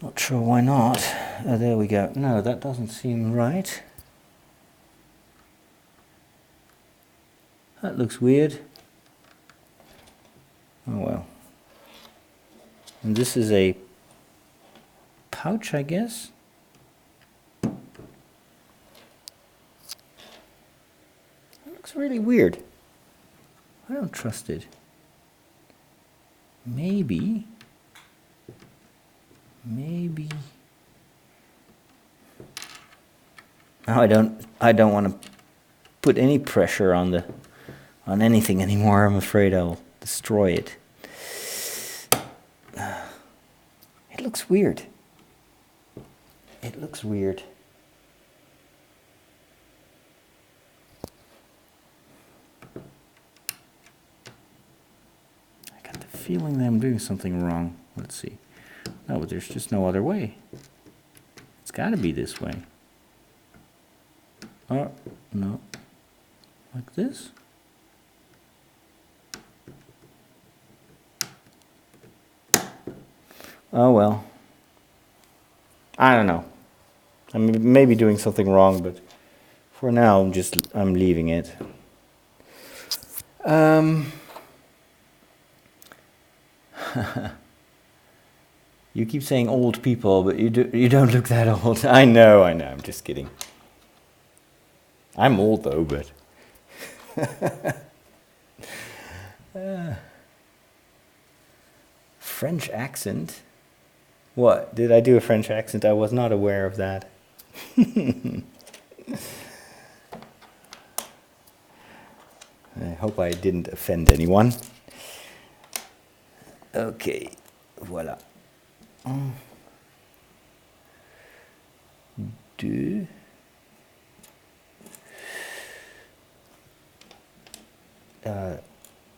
Not sure why not. Oh, there we go. No, that doesn't seem right. That looks weird. Oh well. And this is a pouch, I guess. That looks really weird. I don't trust it. Maybe. Now I don't want to put any pressure on anything anymore. I'm afraid I'll destroy it. It looks weird. It looks weird. I got the feeling that I'm doing something wrong. Let's see. No, but there's just no other way. It's got to be this way. Oh, no. Like this? Oh well. I don't know. I may be doing something wrong, but for now I'm leaving it. You keep saying old people, but you don't look that old. I know, I'm just kidding. I'm old though, but French accent. What? Did I do a French accent? I was not aware of that. I hope I didn't offend anyone. Ok, voilà. 1, 2.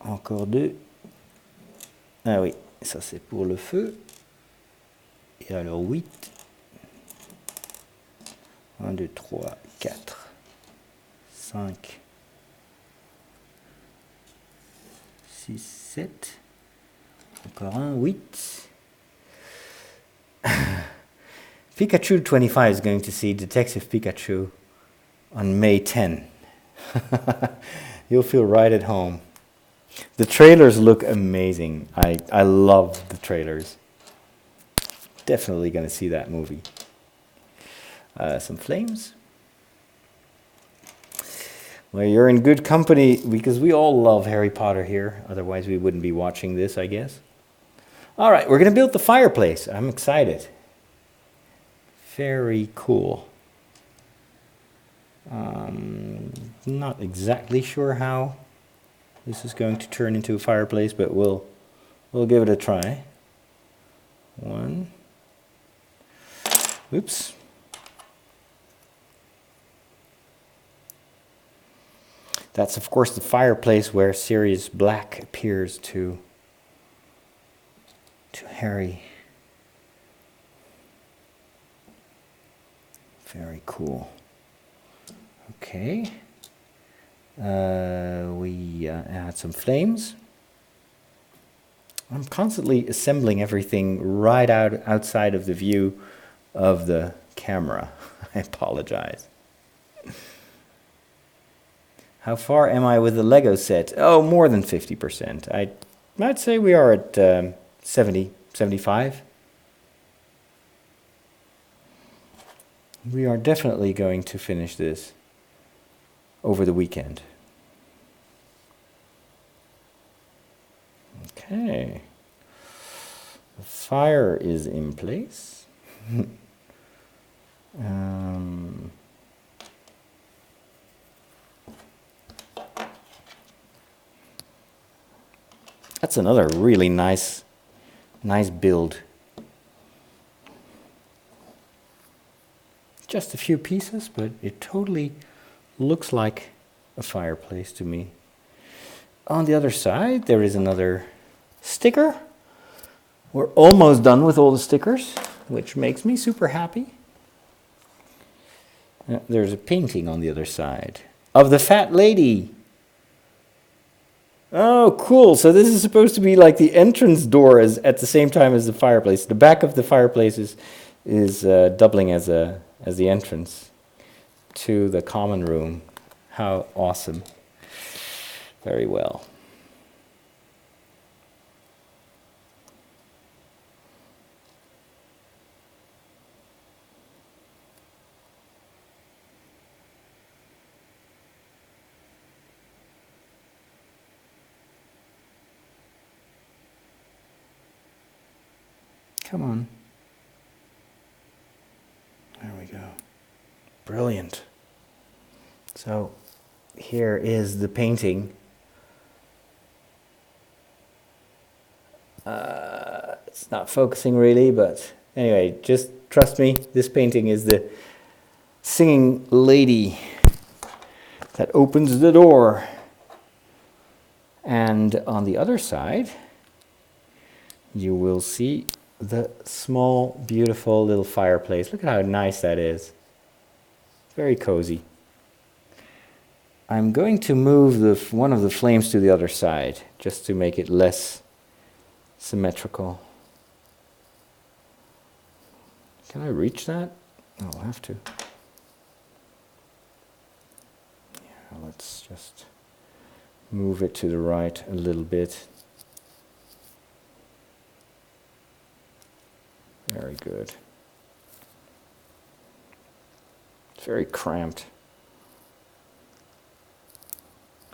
Encore 2. Ah oui, ça c'est pour le feu. Et alors 8. 1, 2, 3, 4, 5, 6, 7. Encore un, 8. Pikachu 25 is going to see Detective Pikachu on May 10. You'll feel right at home. The trailers look amazing. I love the trailers. Definitely going to see that movie. Some flames. Well, you're in good company because we all love Harry Potter here. Otherwise, we wouldn't be watching this, I guess. All right, we're going to build the fireplace. I'm excited. Very cool. Not exactly sure how this is going to turn into a fireplace, but we'll give it a try. 1. Oops. That's, of course, the fireplace where Sirius Black appears to Harry. Very cool. Okay. We add some flames. I'm constantly assembling everything right outside of the view of the camera. I apologize. How far am I with the Lego set? Oh, more than 50%. I'd say we are at 70, 75. We are definitely going to finish this over the weekend. Okay. The fire is in place. That's another really nice build. Just a few pieces, but it totally looks like a fireplace to me. On the other side, there is another sticker. We're almost done with all the stickers, which makes me super happy. There's a painting on the other side of the fat lady. Oh, cool. So this is supposed to be like the entrance door at the same time as the fireplace. The back of the fireplace is doubling as the entrance to the common room. How awesome. Very well. Come on. There we go. Brilliant. So here is the painting. It's not focusing really, but anyway, just trust me, this painting is the singing lady that opens the door. And on the other side, you will see the small, beautiful little fireplace. Look at how nice that is. Very cozy. I'm going to move one of the flames to the other side, just to make it less symmetrical. Can I reach that? Oh, I'll have to. Yeah, let's just move it to the right a little bit. Very good. It's very cramped.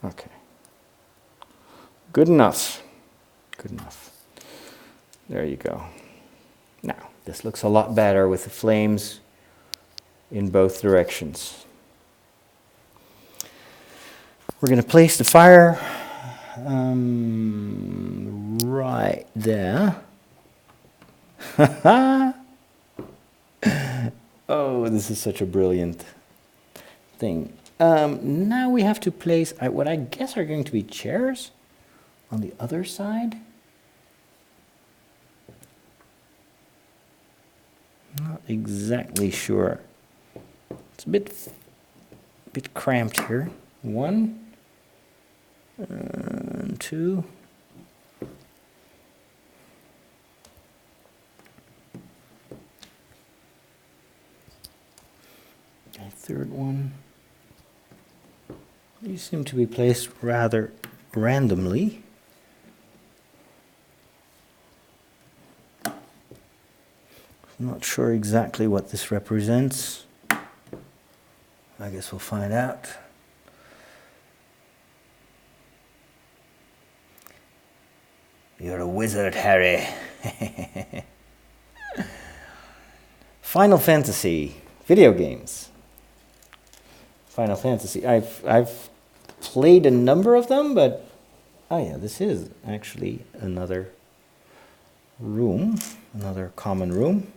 Okay. Good enough. Good enough. There you go. Now, this looks a lot better with the flames in both directions. We're going to place the fire right there. Oh, this is such a brilliant thing. Now we have to place what I guess are going to be chairs on the other side. Not exactly sure. It's a bit cramped here. 1 and 2. A third one. These seem to be placed rather randomly. I'm not sure exactly what this represents. I guess we'll find out. You're a wizard, Harry. Final Fantasy video games. Final Fantasy. I've played a number of them, but oh yeah, this is actually another room, another common room.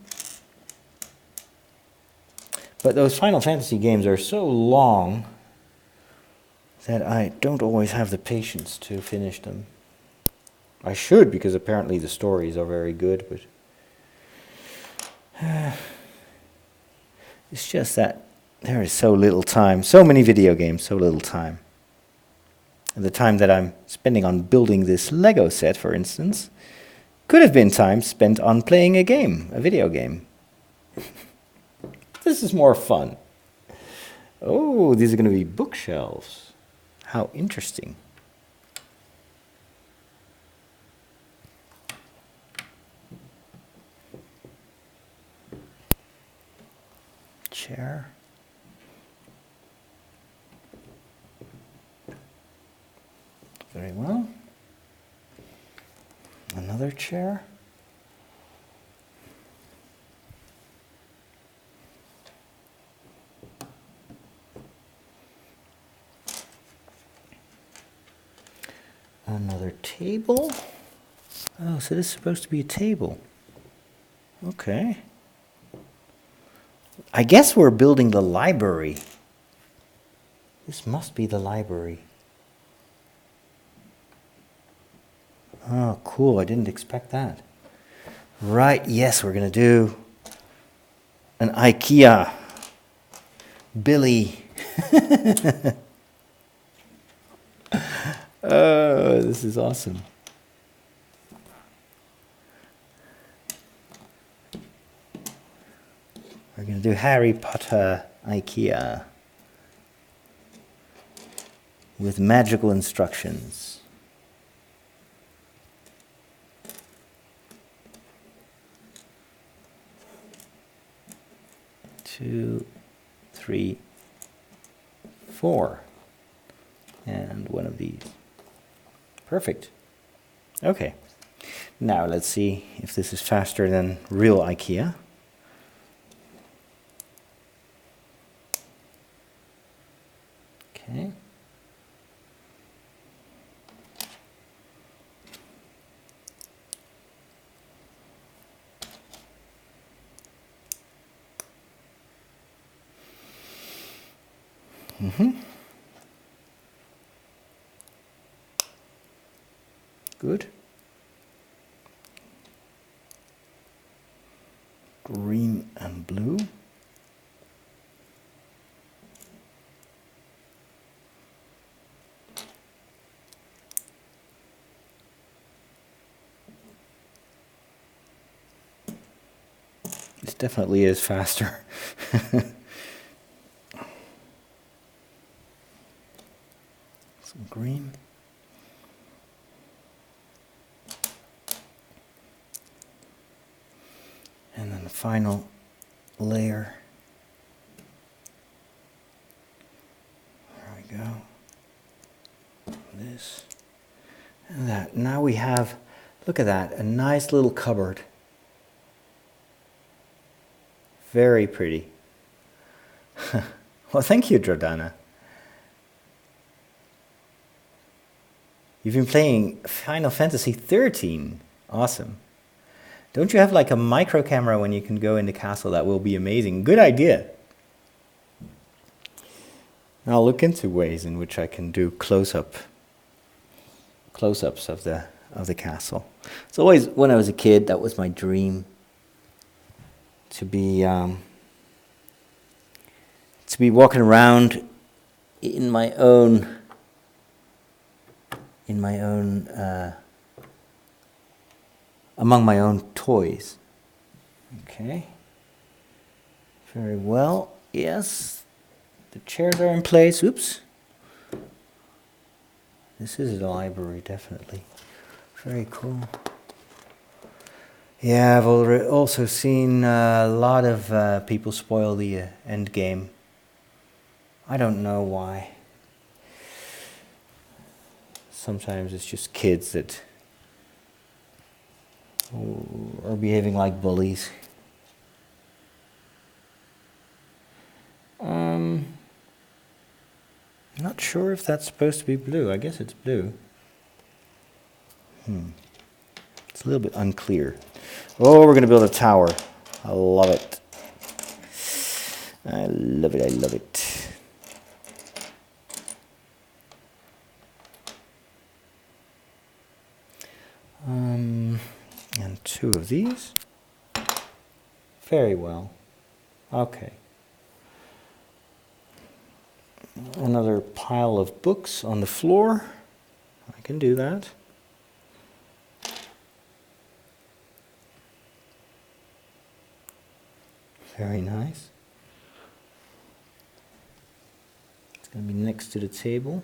But those Final Fantasy games are so long that I don't always have the patience to finish them. I should, because apparently the stories are very good, but it's just that there is so little time. So many video games, so little time. And the time that I'm spending on building this Lego set, for instance, could have been time spent on playing a game, a video game. This is more fun. Oh, these are going to be bookshelves. How interesting. Chair. Very well. Another chair. Another table. Oh, so this is supposed to be a table. Okay. I guess we're building the library. This must be the library. Oh, cool. I didn't expect that. Right, yes, we're going to do an IKEA. Billy. Oh, this is awesome. We're going to do Harry Potter IKEA with magical instructions. 2, 3, 4. And one of these. Perfect. Okay. Now let's see if this is faster than real IKEA. Okay. Good. Green and blue. This definitely is faster. Some green. And then the final layer. There we go. This and that. Now we have, look at that, a nice little cupboard. Very pretty. Well, thank you, Jordana. You've been playing Final Fantasy 13. Awesome. Don't you have like a micro camera when you can go in the castle? That will be amazing. Good idea. I'll look into ways in which I can do close-ups of the castle. It's always, when I was a kid, that was my dream. To be walking around in my own among my own toys. Okay. Very well. Yes. The chairs are in place. Oops. This is a library, definitely. Very cool. Yeah, I've also seen a lot of people spoil the end game. I don't know why. Sometimes it's just kids that are behaving like bullies. Not sure if that's supposed to be blue. I guess it's blue. It's a little bit unclear. Oh, we're going to build a tower. I love it. I love it. I love it. And 2 of these. Very well. Okay. Another pile of books on the floor. I can do that. Very nice. It's going to be next to the table.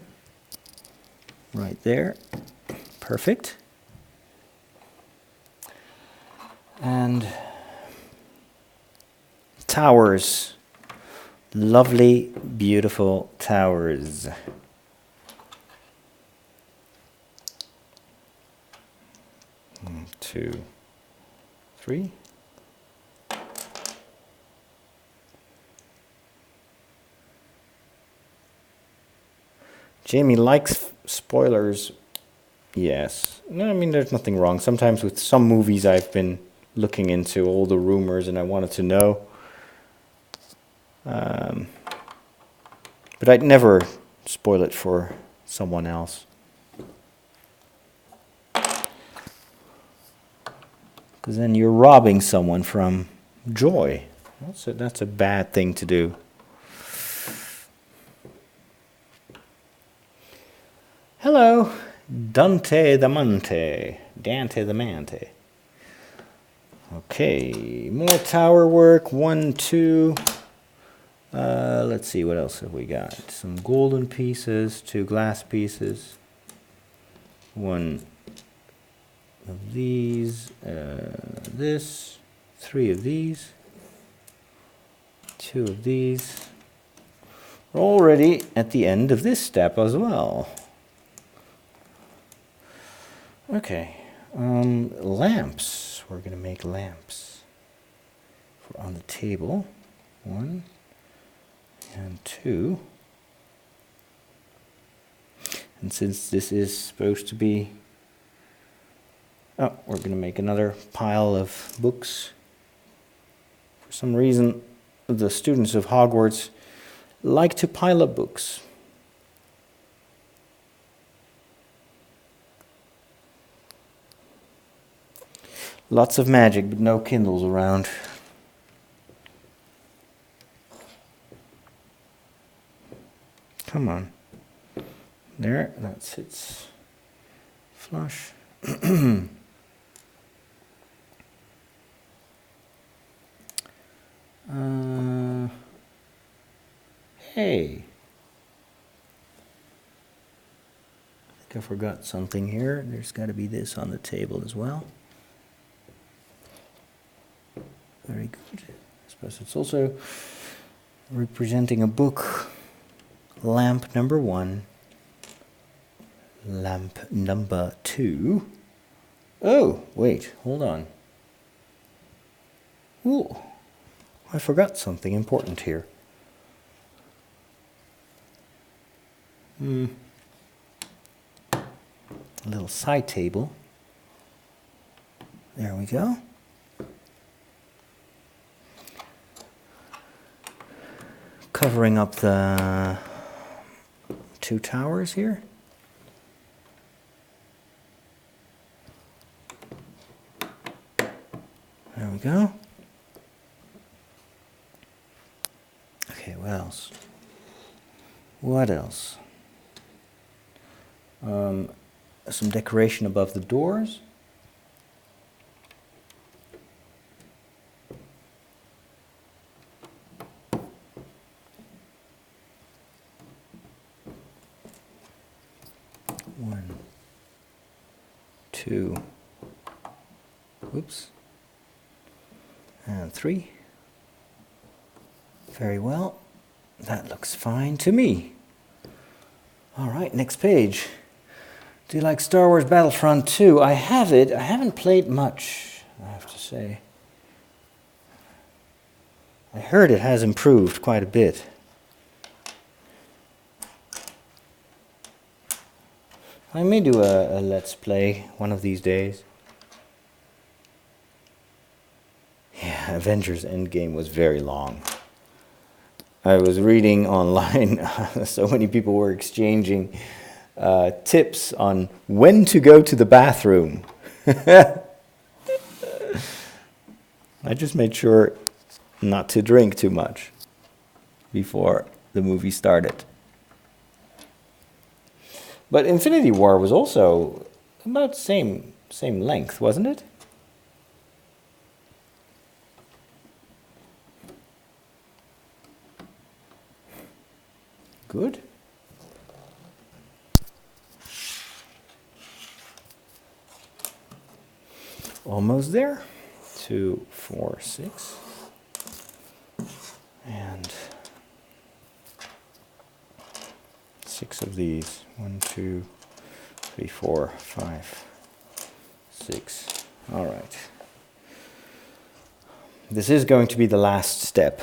Right there. Perfect. And towers. Lovely, beautiful towers. 1, 2, 3. Jamie likes spoilers. Yes. No, I mean, there's nothing wrong. Sometimes with some movies I've been looking into all the rumors and I wanted to know. But I'd never spoil it for someone else. Because then you're robbing someone from joy. That's a bad thing to do. Hello, Dante the Mante. Dante the Mante. Okay, more tower work. 1, 2. Let's see, what else have we got? Some golden pieces, 2 glass pieces, 1 of these, this, 3 of these, 2 of these. We're already at the end of this step as well. Okay, lamps. We're going to make lamps on the table. 1 and 2. And since this is supposed to be... Oh, we're going to make another pile of books. For some reason, the students of Hogwarts like to pile up books. Lots of magic, but no Kindles around. Come on. There, that sits flush. Hey. I think I forgot something here. There's got to be this on the table as well. Very good. I suppose it's also representing a book. Lamp number 1. Lamp number 2. Oh, wait, hold on. Ooh. I forgot something important here. A little side table. There we go. Covering up the two towers here. There we go. Okay, what else? What else? Some decoration above the doors. One, two, oops, and three. Very well. That looks fine to me. All right, next page. Do you like Star Wars Battlefront 2? I have it. I haven't played much, I have to say. I heard it has improved quite a bit. I may do a Let's Play one of these days. Yeah, Avengers Endgame was very long. I was reading online, so many people were exchanging tips on when to go to the bathroom. I just made sure not to drink too much before the movie started. But Infinity War was also about the same length, wasn't it? Good. Almost there. 2, 4, 6. And 6 of these. 1, 2, 3, 4, 5, 6. All right. This is going to be the last step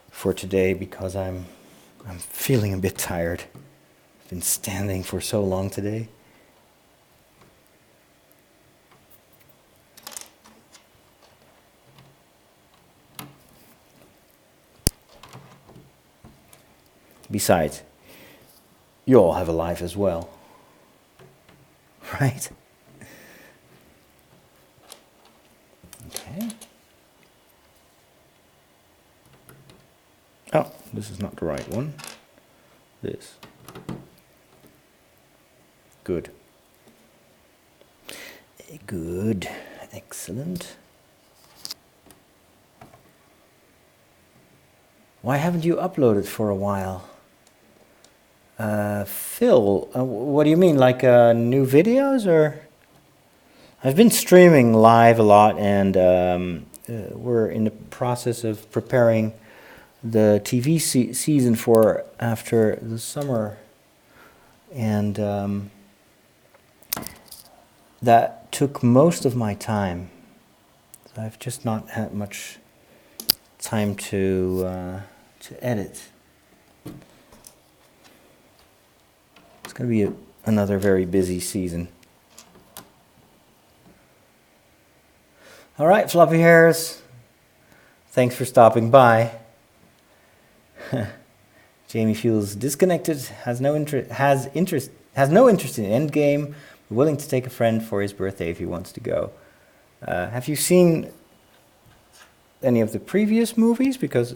for today because I'm feeling a bit tired. I've been standing for so long today. Besides, you all have a life as well, right? Okay. Oh, this is not the right one. This. Good. Good. Excellent. Why haven't you uploaded for a while? Phil, what do you mean, like new videos or? I've been streaming live a lot and we're in the process of preparing the TV season for after the summer. And that took most of my time. So I've just not had much time to edit. It's going to be another very busy season. All right, floppy hairs. Thanks for stopping by. Jamie feels disconnected, has no interest in Endgame, willing to take a friend for his birthday if he wants to go. Have you seen any of the previous movies? Because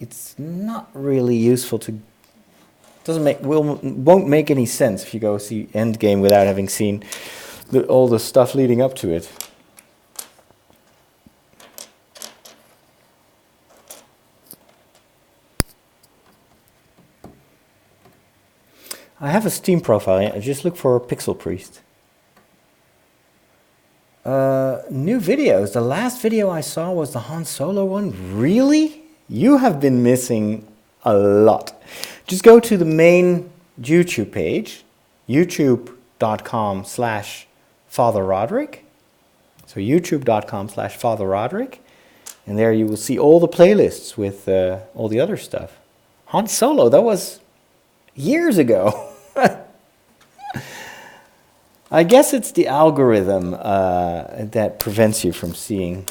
it's not really useful to. Won't make any sense if you go see Endgame without having seen all the stuff leading up to it. I have a Steam profile. I just look for Pixel Priest. New videos. The last video I saw was the Han Solo one. Really? You have been missing a lot. Just go to the main YouTube page, youtube.com/Father Roderick. So youtube.com/Father Roderick. And there you will see all the playlists with all the other stuff. Han Solo, that was years ago. I guess it's the algorithm that prevents you from seeing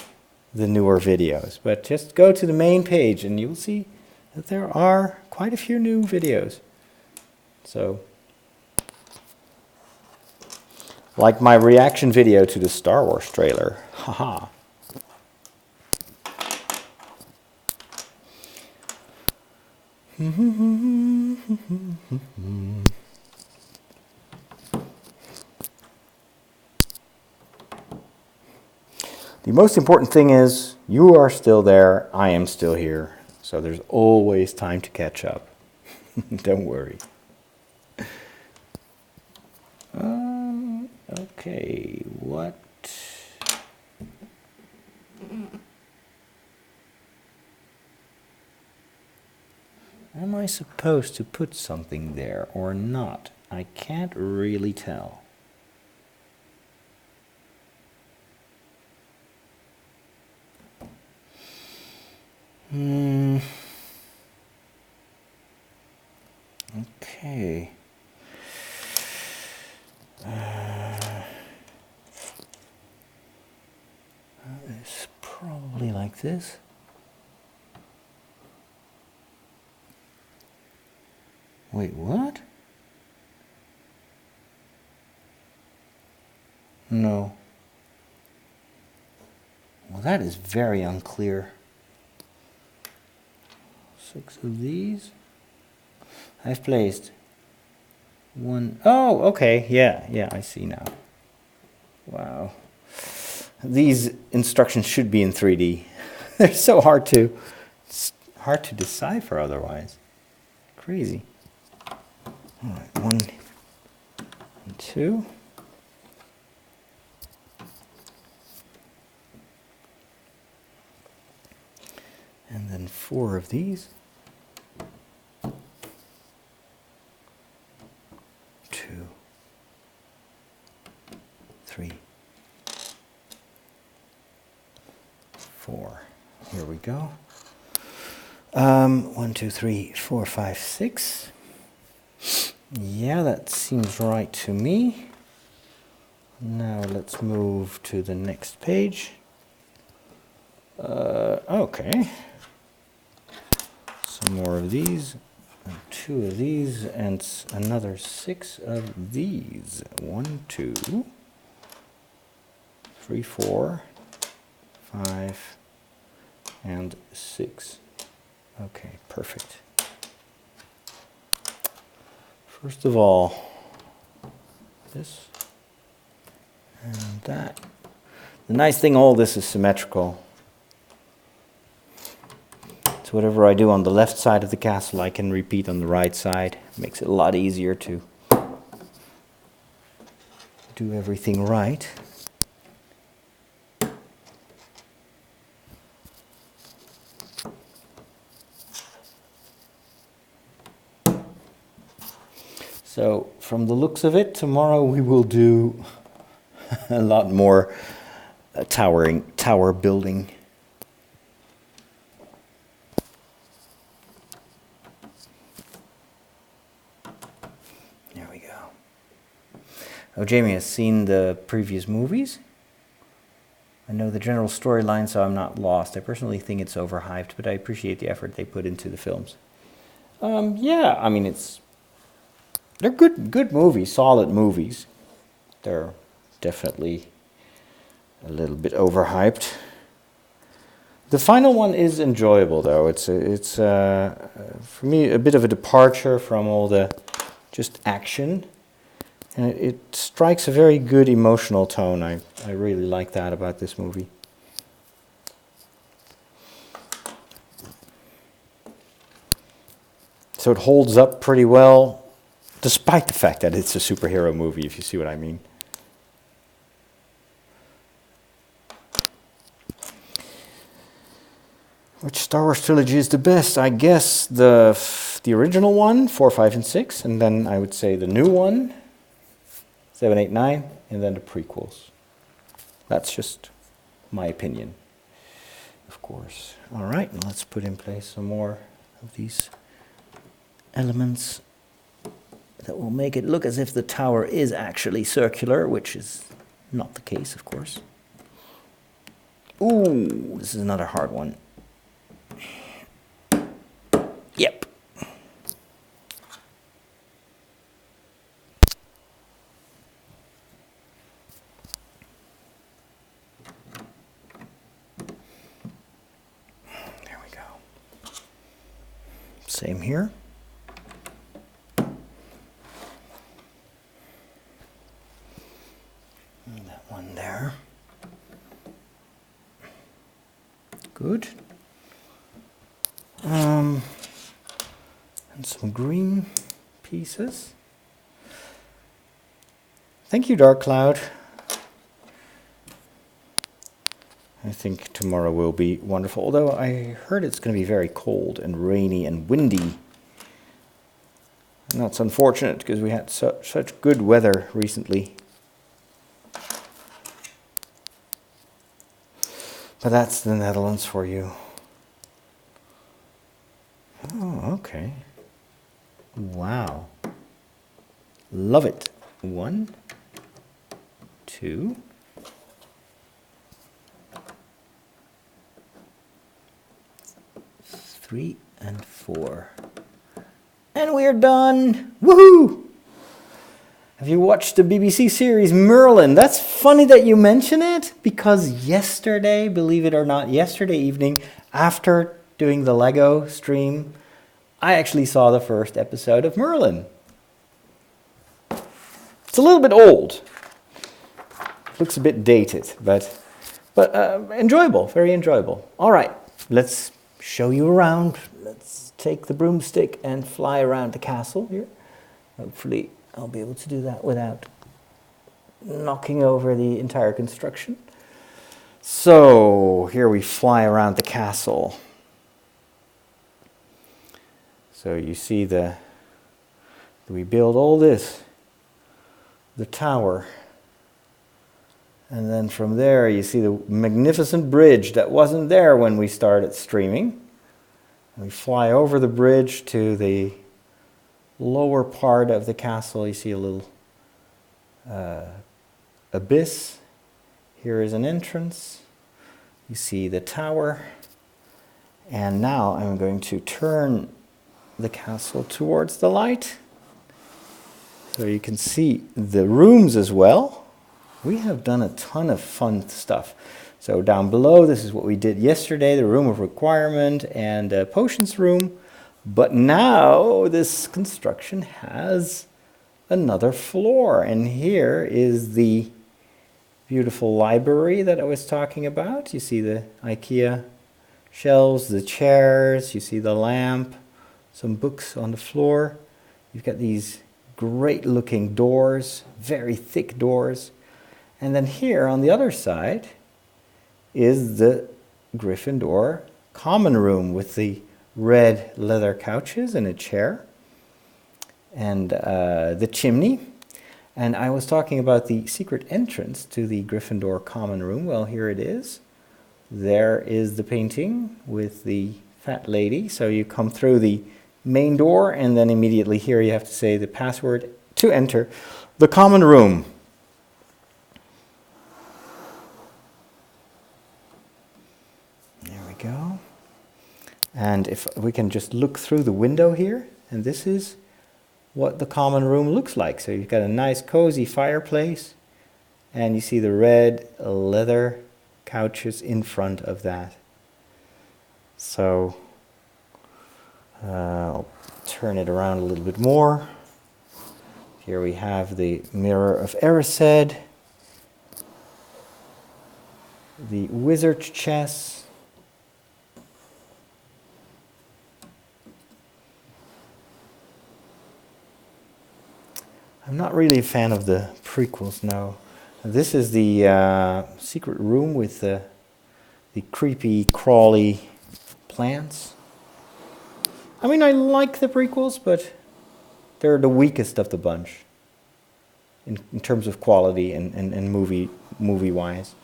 the newer videos. But just go to the main page and you'll see that there are quite a few new videos. So, like my reaction video to the Star Wars trailer. Haha. The most important thing is you are still there, I am still here, so there's always time to catch up. Don't worry. Okay, what? Am I supposed to put something there or not? I can't really tell. Okay. It's probably like this. Wait, what? No. Well, that is very unclear. 6 of these. I've placed 1. Oh, okay. Yeah, I see now. Wow. These instructions should be in 3D. They're so hard to decipher otherwise. Crazy. All right, 1 and 2. And then 4 of these. 2, 3, 4. Here we go. 1, 2, 3, 4, 5, 6. Yeah, that seems right to me. Now let's move to the next page. Okay. Some more of these, and 2 of these, and another 6 of these. 1, 2, 3, 4, 5, and 6. Okay, perfect. First of all, this and that. The nice thing, all this is symmetrical. So whatever I do on the left side of the castle, I can repeat on the right side. It makes it a lot easier to do everything right. So from the looks of it, tomorrow we will do a lot more tower building. There we go. Oh, Jamie has seen the previous movies. I know the general storyline, so I'm not lost. I personally think it's overhyped, but I appreciate the effort they put into the films. Yeah, I mean, they're good movies, solid movies. They're definitely a little bit overhyped. The final one is enjoyable, though. It's for me a bit of a departure from all the just action, and it strikes a very good emotional tone. I really like that about this movie. So it holds up pretty well, despite the fact that it's a superhero movie, if you see what I mean. Which Star Wars trilogy is the best? I guess the original one, 4, 5, and 6, and then I would say the new one, 7, 8, 9, and then the prequels. That's just my opinion. of course. All right, let's put in place some more of these elements that will make it look as if the tower is actually circular, which is not the case, of course. Ooh, this is another hard one. Yep. There we go. Same here. And that one there. Good. And some green pieces. Thank you, Dark Cloud. I think tomorrow will be wonderful, although I heard it's going to be very cold and rainy and windy. And that's unfortunate because we had such good weather recently. But that's the Netherlands for you. Oh, okay. Wow. Love it. 1, 2. 3 and 4. And we're done! Woohoo! Have you watched the BBC series Merlin? That's funny that you mention it, because yesterday, believe it or not, yesterday evening, after doing the Lego stream, I actually saw the first episode of Merlin. It's a little bit old. Looks a bit dated, but enjoyable, very enjoyable. All right, let's show you around. Let's take the broomstick and fly around the castle here. Hopefully I'll be able to do that without knocking over the entire construction. So here we fly around the castle. So you see we build all this, the tower. And then from there you see the magnificent bridge that wasn't there when we started streaming. We fly over the bridge to the lower part of the castle. You see a little abyss. Here is an entrance. You see the tower. And now I'm going to turn the castle towards the light. So you can see the rooms as well. We have done a ton of fun stuff. So down below, this is what we did yesterday, the room of requirement and potions room. But now this construction has another floor. And here is the beautiful library that I was talking about. You see the IKEA shelves, the chairs, you see the lamp, some books on the floor. You've got these great looking doors, very thick doors. And then here on the other side is the Gryffindor common room with the red leather couches and a chair and the chimney. And I was talking about the secret entrance to the Gryffindor common room. Well, here it is. There is the painting with the fat lady. So you come through the main door and then immediately here you have to say the password to enter the common room. There we go. And if we can just look through the window here, and this is what the common room looks like. So you've got a nice cozy fireplace, and you see the red leather couches in front of that. So I'll turn it around a little bit more. Here we have the mirror of Erised, the wizard chess. I'm not really a fan of the prequels, no. This is the secret room with the creepy, crawly plants. I mean, I like the prequels, but they're the weakest of the bunch in terms of quality and movie-wise.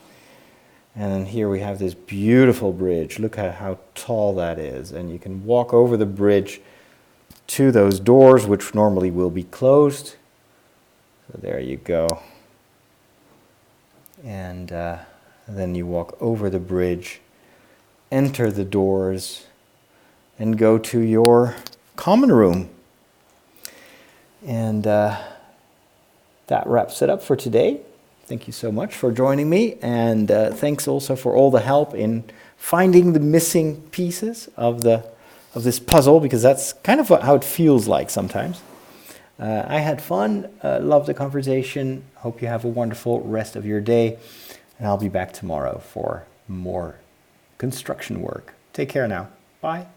And then here we have this beautiful bridge. Look at how tall that is. And you can walk over the bridge to those doors, which normally will be closed. So there you go. And then you walk over the bridge, enter the doors, and go to your common room. And that wraps it up for today. Thank you so much for joining me, and thanks also for all the help in finding the missing pieces of this puzzle, because that's kind of how it feels like sometimes. I had fun, loved the conversation. Hope you have a wonderful rest of your day, and I'll be back tomorrow for more construction work. Take care now. Bye.